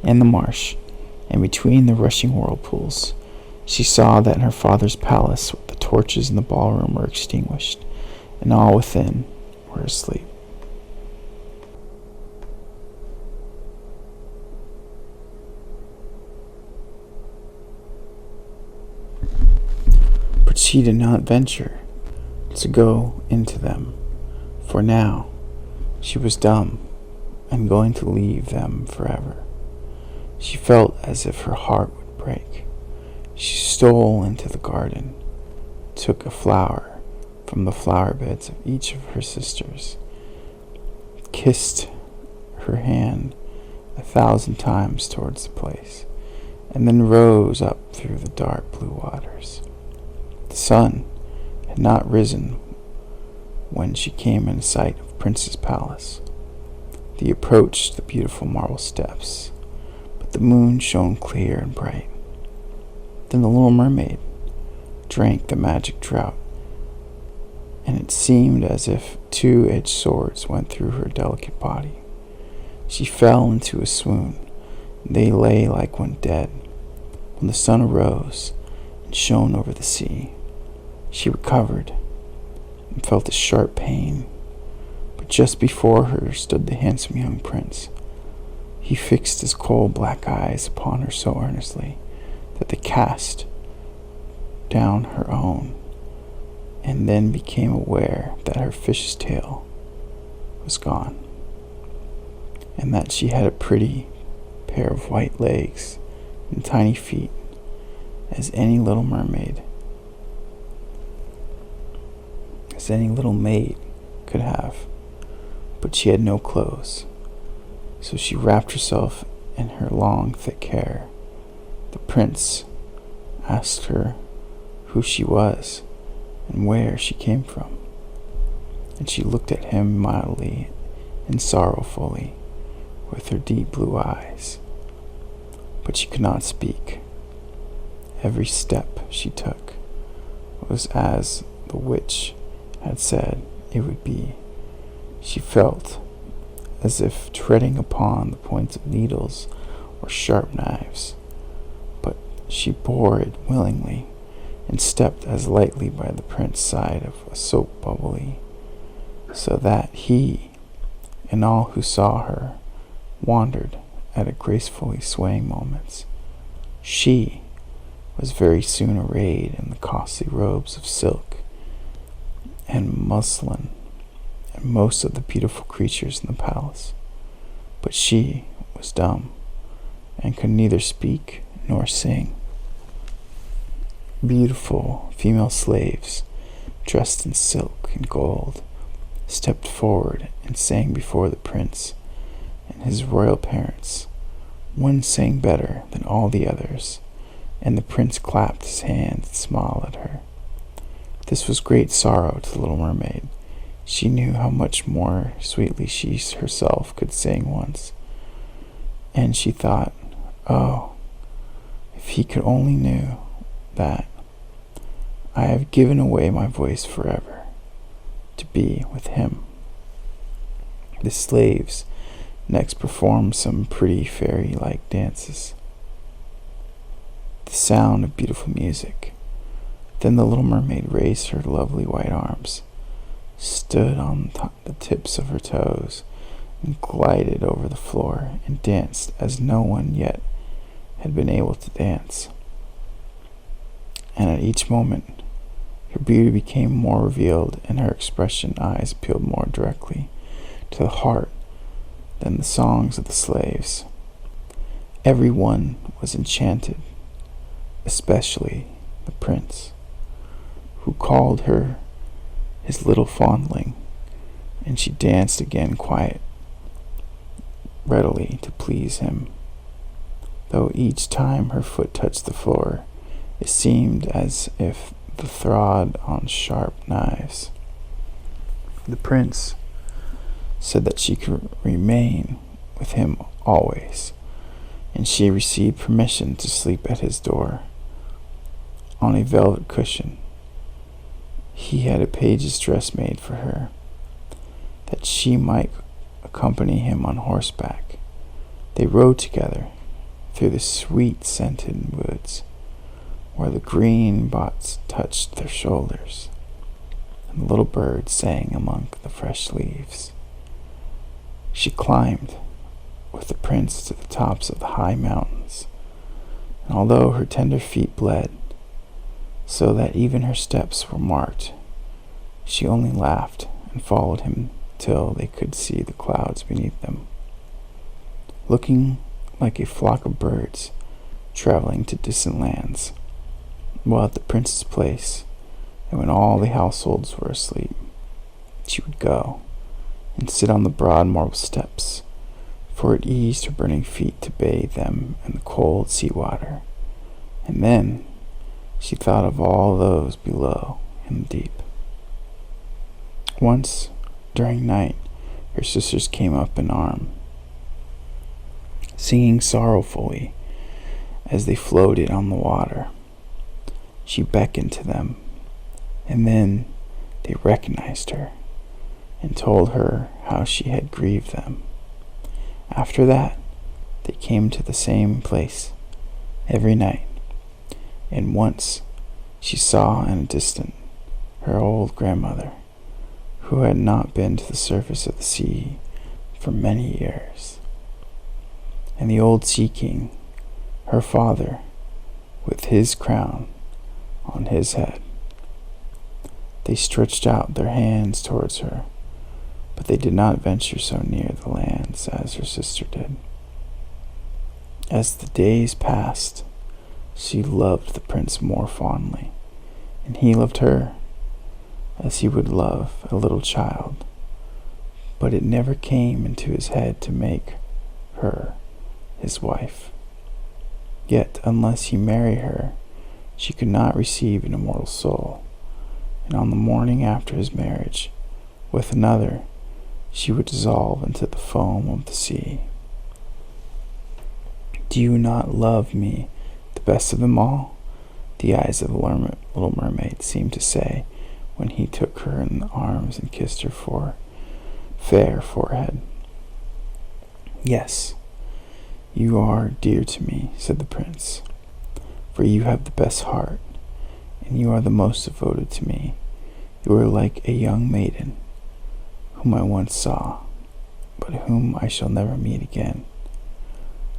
and the marsh, and between the rushing whirlpools. She saw that in her father's palace the torches in the ballroom were extinguished, and all within were asleep. But she did not venture to go into them, for now she was dumb and going to leave them forever. She felt as if her heart would break. She stole into the garden, took a flower from the flower beds of each of her sisters, kissed her hand 1,000 times towards the place, and then rose up through the dark blue waters. The sun had not risen when she came in sight of Prince's palace. They approached the beautiful marble steps, but the moon shone clear and bright. Then the little mermaid drank the magic draught, and it seemed as if 2-edged swords went through her delicate body. She fell into a swoon, and they lay like one dead. When the sun arose and shone over the sea, she recovered and felt a sharp pain, but just before her stood the handsome young prince. He fixed his coal black eyes upon her so earnestly that they cast down her own, and then became aware that her fish's tail was gone, and that she had a pretty pair of white legs and tiny feet, as any little maid could have, but she had no clothes. So she wrapped herself in her long, thick hair. The prince asked her who she was and where she came from, and she looked at him mildly and sorrowfully with her deep blue eyes, but she could not speak. Every step she took was as the witch had said it would be. She felt as if treading upon the points of needles or sharp knives, but she bore it willingly and stepped as lightly by the prince's side of a soap bubbly, so that he and all who saw her wandered at a gracefully swaying moments. She was very soon arrayed in the costly robes of silk and muslin, and most of the beautiful creatures in the palace, but she was dumb and could neither speak nor sing. Beautiful female slaves, dressed in silk and gold, stepped forward and sang before the prince and his royal parents. One sang better than all the others, and the prince clapped his hands and smiled at her. This was great sorrow to the little mermaid. She knew how much more sweetly she herself could sing once, and she thought, oh, if he could only knew that I have given away my voice forever to be with him. The slaves next performed some pretty fairy-like dances, the sound of beautiful music. Then the little mermaid raised her lovely white arms, stood on the tips of her toes, and glided over the floor and danced as no one yet had been able to dance. And at each moment her beauty became more revealed, and her expression eyes appealed more directly to the heart than the songs of the slaves. Every one was enchanted, especially the prince, who called her his little fondling, and she danced again readily to please him. though each time her foot touched the floor, it seemed as if the trod on sharp knives. The prince said that she could remain with him always, and she received permission to sleep at his door on a velvet cushion. He had a page's dress made for her, that she might accompany him on horseback. They rode together through the sweet-scented woods, where the green boughs touched their shoulders, and the little birds sang among the fresh leaves. She climbed with the prince to the tops of the high mountains, and although her tender feet bled, so that even her steps were marked, she only laughed and followed him till they could see the clouds beneath them, looking like a flock of birds traveling to distant lands. While at the prince's place, and when all the households were asleep, she would go and sit on the broad marble steps, for it eased her burning feet to bathe them in the cold sea water. And then she thought of all those below in the deep. Once, during night, her sisters came up in arms, singing sorrowfully as they floated on the water. She beckoned to them, and then they recognized her and told her how she had grieved them. After that, they came to the same place every night, and once she saw in a distance her old grandmother, who had not been to the surface of the sea for many years, and the old sea king, her father, with his crown on his head. They stretched out their hands towards her, but they did not venture so near the lands as her sister did. As the days passed, she loved the prince more fondly, and he loved her as he would love a little child, but it never came into his head to make her his wife. Yet, unless he marry her, she could not receive an immortal soul, and on the morning after his marriage with another, she would dissolve into the foam of the sea. Do you not love me the best of them all? The eyes of the little mermaid seemed to say when he took her in the arms and kissed her fair forehead. Yes, you are dear to me, said the prince, for you have the best heart, and you are the most devoted to me. You are like a young maiden whom I once saw, but whom I shall never meet again.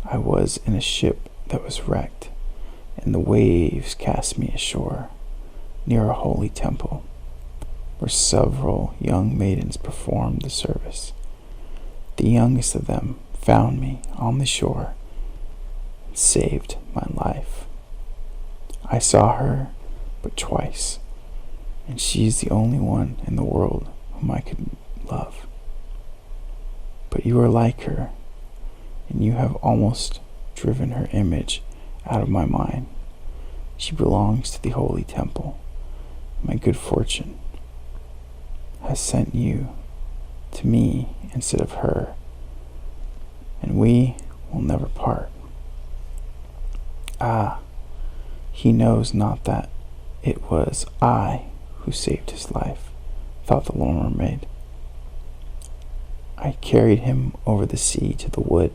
I was in a ship that was wrecked, and the waves cast me ashore near a holy temple, where several young maidens performed the service. The youngest of them found me on the shore and saved my life. I saw her but twice, and she is the only one in the world whom I could love. But you are like her, and you have almost driven her image out of my mind. She belongs to the holy temple. My good fortune has sent you to me instead of her, and we will never part. Ah, he knows not that it was I who saved his life, thought the little mermaid. I carried him over the sea to the wood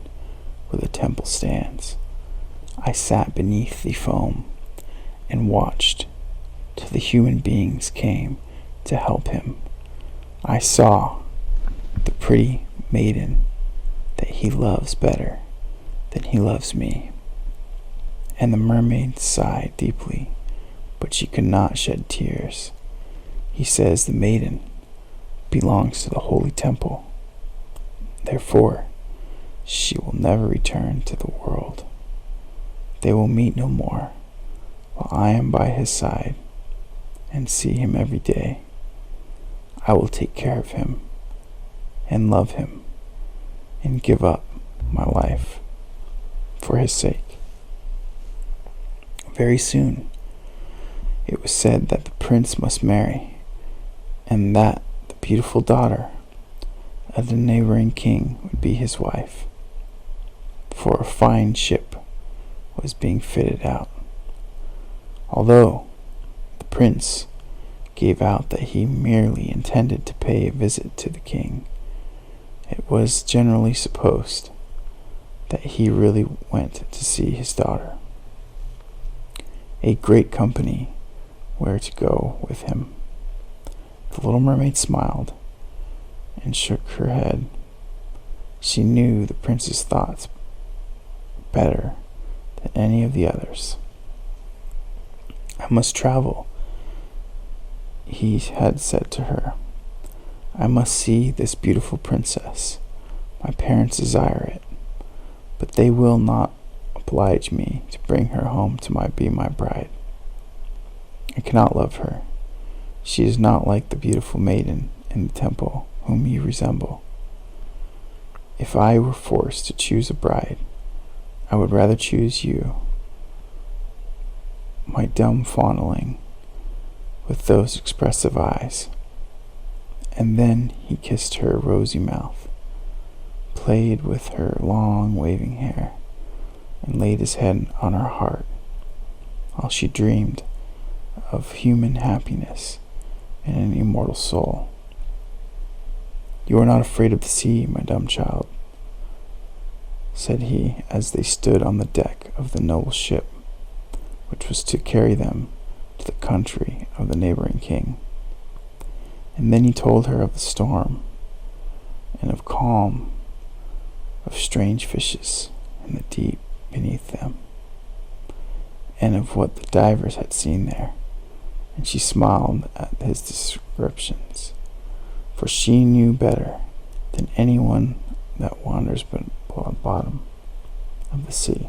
where the temple stands. I sat beneath the foam and watched till the human beings came to help him. I saw the pretty maiden that he loves better than he loves me. And the mermaid sighed deeply, but she could not shed tears. He says the maiden belongs to the holy temple. Therefore, she will never return to the world. They will meet no more, while I am by his side and see him every day. I will take care of him and love him and give up my life for his sake. Very soon, it was said that the prince must marry, and that the beautiful daughter of the neighboring king would be his wife, for a fine ship was being fitted out. Although the prince gave out that he merely intended to pay a visit to the king, it was generally supposed that he really went to see his daughter. A great company were to go with him. The little mermaid smiled and shook her head. She knew the prince's thoughts better than any of the others. "I must travel," he had said to her. "I must see this beautiful princess. My parents desire it, but they will not oblige me to bring her home to be my bride. I cannot love her. She is not like the beautiful maiden in the temple whom you resemble. If I were forced to choose a bride, I would rather choose you, my dumb fondling with those expressive eyes." And then he kissed her rosy mouth, played with her long waving hair, and laid his head on her heart, while she dreamed of human happiness and an immortal soul. "You are not afraid of the sea, my dumb child," said he, as they stood on the deck of the noble ship, which was to carry them to the country of the neighboring king. And then he told her of the storm, and of calm, of strange fishes in the deep beneath them, and of what the divers had seen there. And she smiled at his descriptions, for she knew better than anyone that wanders below the bottom of the sea.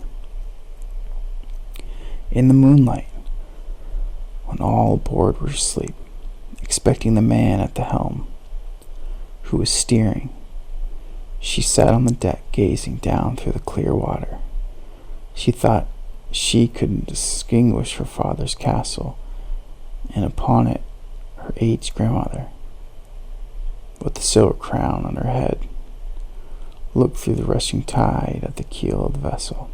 In the moonlight, when all aboard were asleep, expecting the man at the helm who was steering, she sat on the deck gazing down through the clear water. She thought she could distinguish her father's castle, and upon it her aged grandmother, with the silver crown on her head, looked through the rushing tide at the keel of the vessel.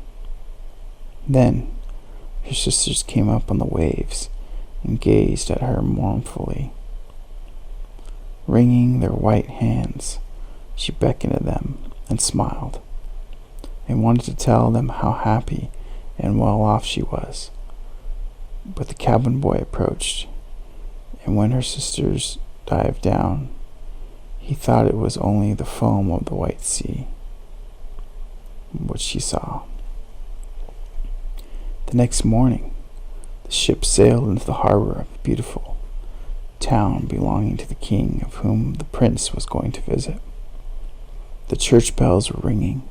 Then her sisters came up on the waves and gazed at her mournfully. Wringing their white hands, she beckoned to them and smiled, and wanted to tell them how happy and well off she was. But the cabin boy approached, and when her sisters dived down, he thought it was only the foam of the white sea which she saw. The next morning, the ship sailed into the harbor of a beautiful town belonging to the king of whom the prince was going to visit. The church bells were ringing,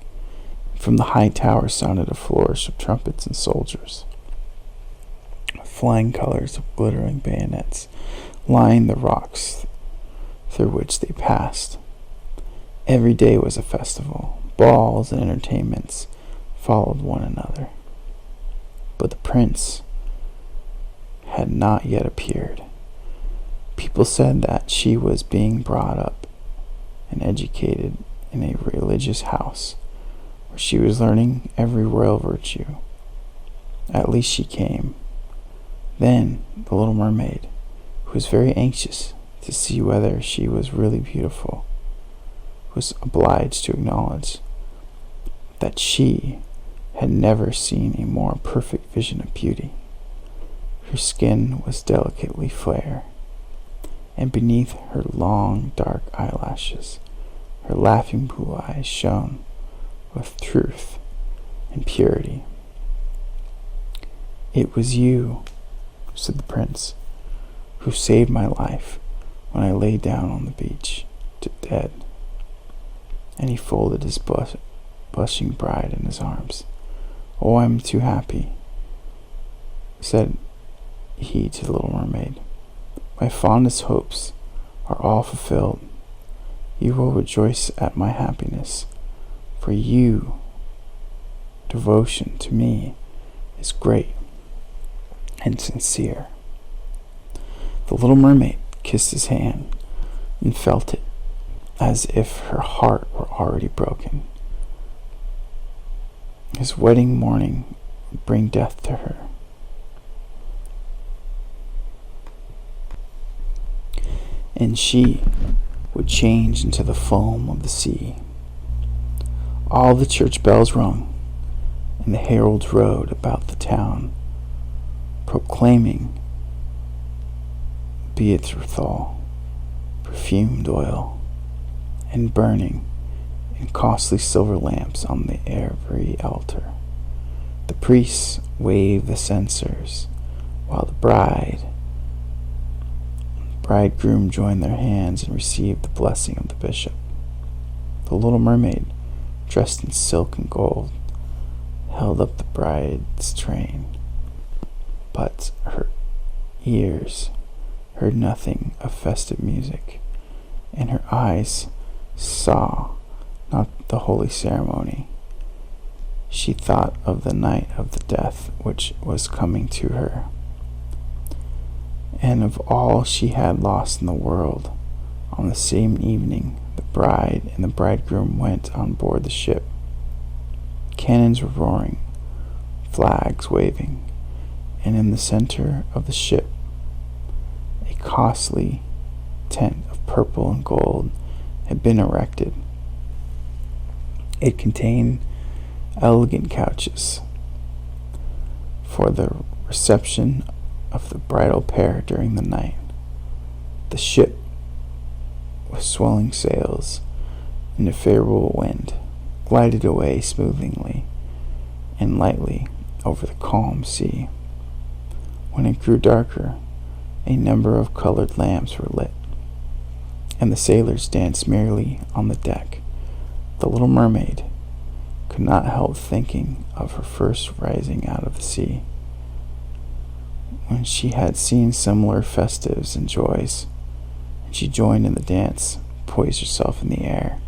and from the high tower sounded a flourish of trumpets and soldiers. Flying colors of glittering bayonets lined the rocks through which they passed. Every day was a festival. Balls and entertainments followed one another. But the prince had not yet appeared. People said that she was being brought up and educated in a religious house, where she was learning every royal virtue. At least she came. Then the little mermaid, who was very anxious to see whether she was really beautiful, was obliged to acknowledge that she had never seen a more perfect vision of beauty. Her skin was delicately fair, and beneath her long dark eyelashes, her laughing blue eyes shone with truth and purity. "It was you," said the prince, "who saved my life when I lay down on the beach, dead." And he folded his blushing bride in his arms. "Oh, I am too happy," said he to the little mermaid. "My fondest hopes are all fulfilled. You will rejoice at my happiness, for your devotion to me is great." and sincere. The little mermaid kissed his hand and felt it as if her heart were already broken. His wedding morning would bring death to her. And she would change into the foam of the sea. All the church bells rung, and the heralds rode about the town, proclaiming betrothal, perfumed oil, and burning in costly silver lamps on every altar. The priests waved the censers, while the bridegroom joined their hands and received the blessing of the bishop. The little mermaid, dressed in silk and gold, held up the bride's train, but her ears heard nothing of festive music, and her eyes saw not the holy ceremony. She thought of the night of the death which was coming to her, and of all she had lost in the world. On the same evening, the bride and the bridegroom went on board the ship. Cannons were roaring, flags waving, and in the center of the ship, a costly tent of purple and gold had been erected. It contained elegant couches for the reception of the bridal pair during the night. The ship, with swelling sails and a favorable wind, glided away smoothly and lightly over the calm sea. When it grew darker, a number of colored lamps were lit, and the sailors danced merrily on the deck. The little mermaid could not help thinking of her first rising out of the sea, when she had seen similar festives and joys, and she joined in the dance, poised herself in the air,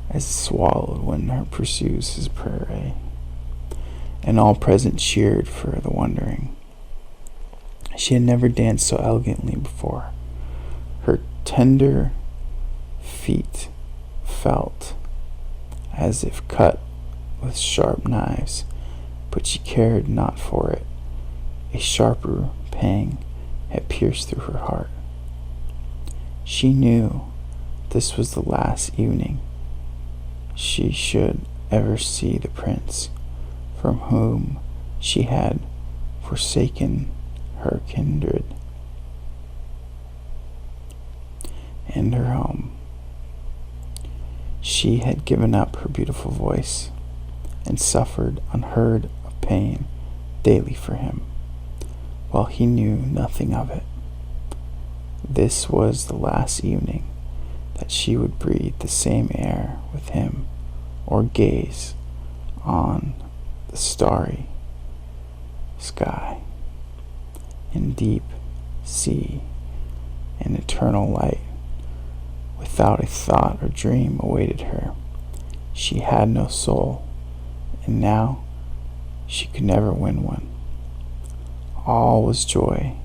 as a swallow when he pursues his prey, and all present cheered for the wondering. She had never danced so elegantly before. Her tender feet felt as if cut with sharp knives, but she cared not for it. A sharper pang had pierced through her heart. She knew this was the last evening she should ever see the prince from whom she had forsaken her kindred and her home. She had given up her beautiful voice and suffered unheard of pain daily for him, while he knew nothing of it. This was the last evening that she would breathe the same air with him, or gaze on the starry sky and deep sea and eternal light. Without a thought or dream awaited her. She had no soul, and now she could never win one. All was joy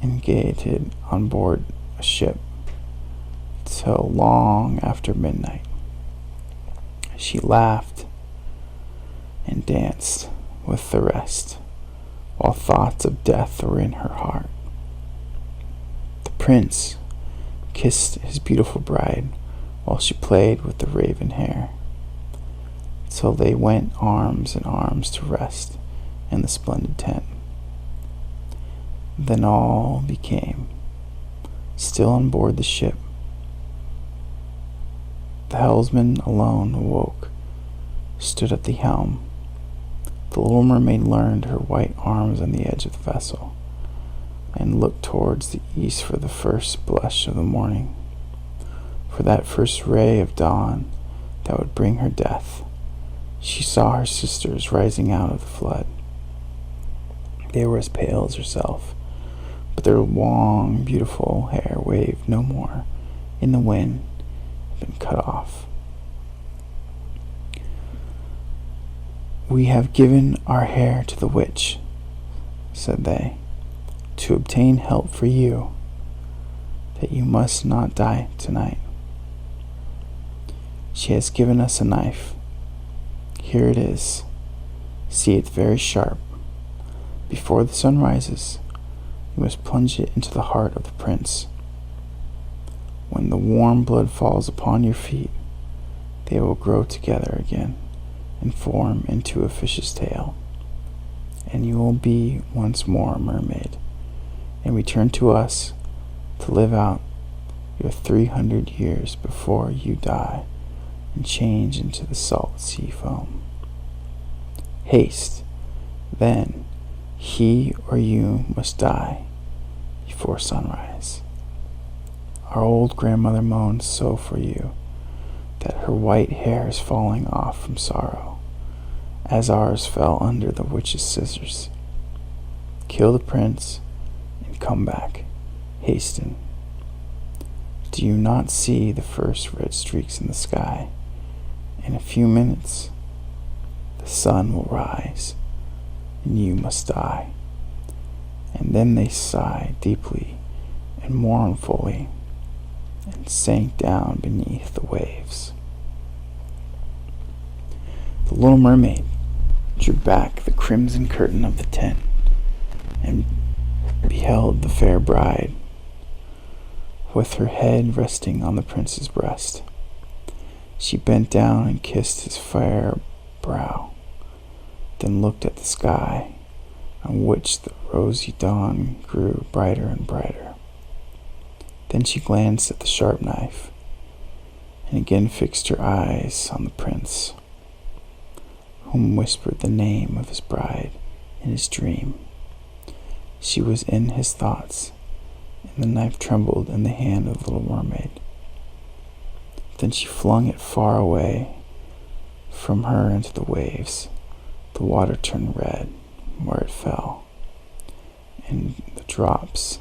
and gaiety on board a ship till long after midnight. She laughed and danced with the rest, while thoughts of death were in her heart. The prince kissed his beautiful bride while she played with the raven hair, till they went arms in arms to rest in the splendid tent. Then all became still on board the ship. The helmsman alone awoke, stood at the helm. The little mermaid leaned her white arms on the edge of the vessel, and looked towards the east for the first blush of the morning, for that first ray of dawn that would bring her death. She saw her sisters rising out of the flood. They were as pale as herself, but their long, beautiful hair waved no more in the wind, had been cut off. "We have given our hair to the witch," said they, to obtain help for you, that you must not die tonight. She has given us a knife. Here it is. See, it's very sharp. Before the sun rises, you must plunge it into the heart of the prince. When the warm blood falls upon your feet, they will grow together again and form into a fish's tail, and you will be once more a mermaid, and return to us to live out your 300 years before you die and change into the salt sea foam. Haste, then he or you must die before sunrise. Our old grandmother moans so for you that her white hair is falling off from sorrow, as ours fell under the witch's scissors. Kill the prince and come back. Hasten. Do you not see the first red streaks in the sky? In a few minutes, the sun will rise, and you must die. And then they sighed deeply and mournfully, and sank down beneath the waves. The little mermaid drew back the crimson curtain of the tent, and beheld the fair bride, with her head resting on the prince's breast. She bent down and kissed his fair brow, then looked at the sky, on which the rosy dawn grew brighter and brighter. Then she glanced at the sharp knife, and again fixed her eyes on the prince, whom whispered the name of his bride in his dream. She was in his thoughts, and the knife trembled in the hand of the little mermaid. Then she flung it far away from her into the waves. The water turned red where it fell, and the drops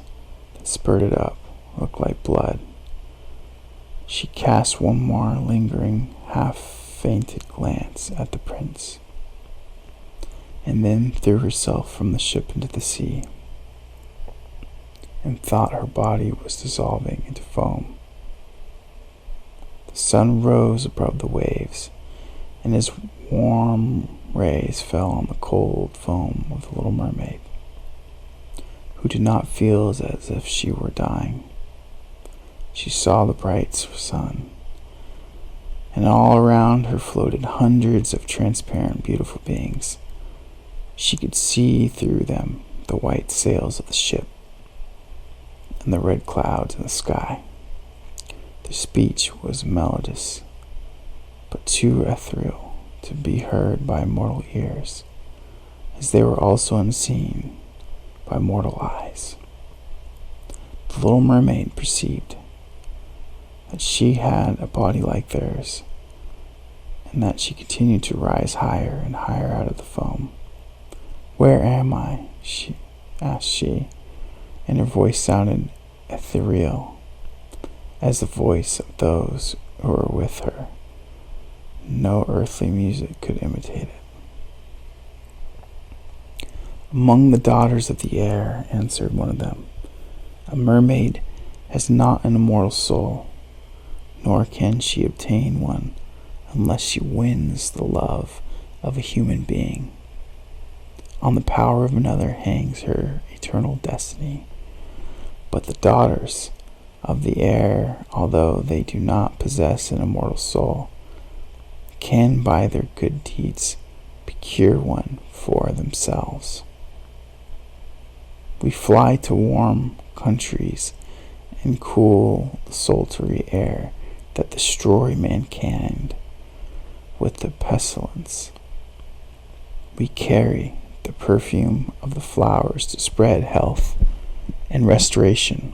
that spurted up looked like blood. She cast one more lingering, half-fainted glance at the prince, and then threw herself from the ship into the sea, and thought her body was dissolving into foam. The sun rose above the waves, and his warm rays fell on the cold foam of the little mermaid, who did not feel as if she were dying. She saw the bright sun, and all around her floated hundreds of transparent, beautiful beings. She could see through them the white sails of the ship and the red clouds in the sky. Their speech was melodious, but too ethereal to be heard by mortal ears, as they were also unseen by mortal eyes. The little mermaid perceived that she had a body like theirs, and that she continued to rise higher and higher out of the foam. "Where am I?" asked she, and her voice sounded ethereal as the voice of those who were with her. No earthly music could imitate it. "Among the daughters of the air," answered one of them, "a mermaid has not an immortal soul, nor can she obtain one unless she wins the love of a human being. On the power of another hangs her eternal destiny. But the daughters of the air, although they do not possess an immortal soul, can by their good deeds procure one for themselves. We fly to warm countries and cool the sultry air that destroy mankind with the pestilence. We carry the perfume of the flowers to spread health and restoration.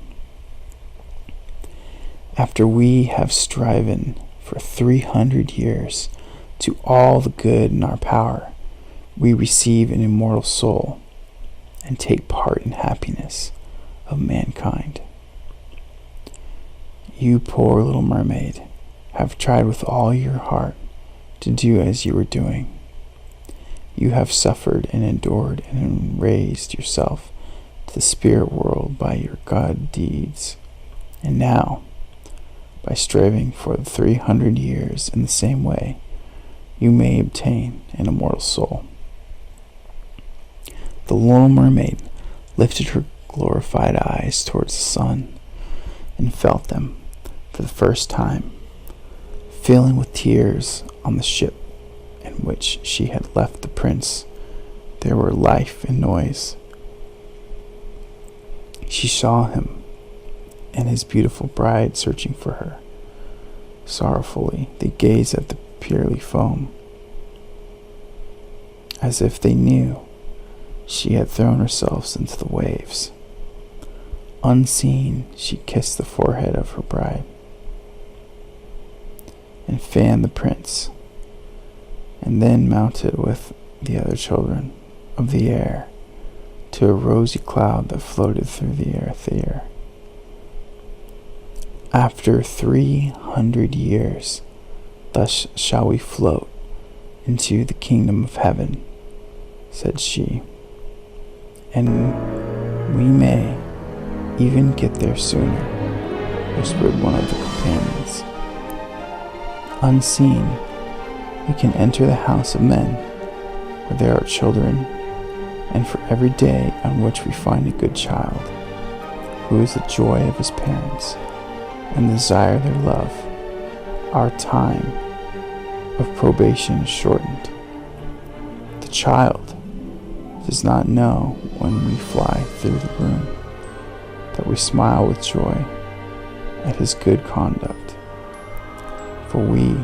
After we have striven for 300 years to all the good in our power, we receive an immortal soul and take part in happiness of mankind. You, poor little mermaid, have tried with all your heart to do as you were doing. You have suffered and endured and raised yourself to the spirit world by your God deeds. And now, by striving for the 300 years in the same way, you may obtain an immortal soul. The little mermaid lifted her glorified eyes towards the sun and felt them for the first time, filling with tears on the ship in which she had left the prince. There were life and noise. She saw him and his beautiful bride searching for her. Sorrowfully they gazed at the pearly foam, as if they knew she had thrown herself into the waves. Unseen, she kissed the forehead of her bride and fanned the prince, and then mounted with the other children of the air to a rosy cloud that floated through the air. After 300 years, thus shall we float into the kingdom of heaven, said she, and we may even get there sooner, whispered one of the companions. Unseen, we can enter the house of men, where there are children, and for every day on which we find a good child, who is the joy of his parents, and desire their love, our time of probation is shortened. The child does not know when we fly through the room that we smile with joy at his good conduct, for we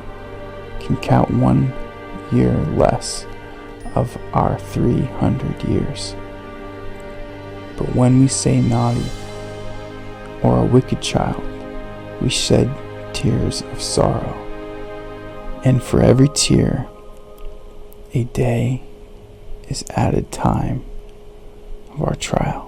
can count 1 year less of our 300 years. But when we say naughty or a wicked child, we shed tears of sorrow, and for every tear a day is added time of our trial.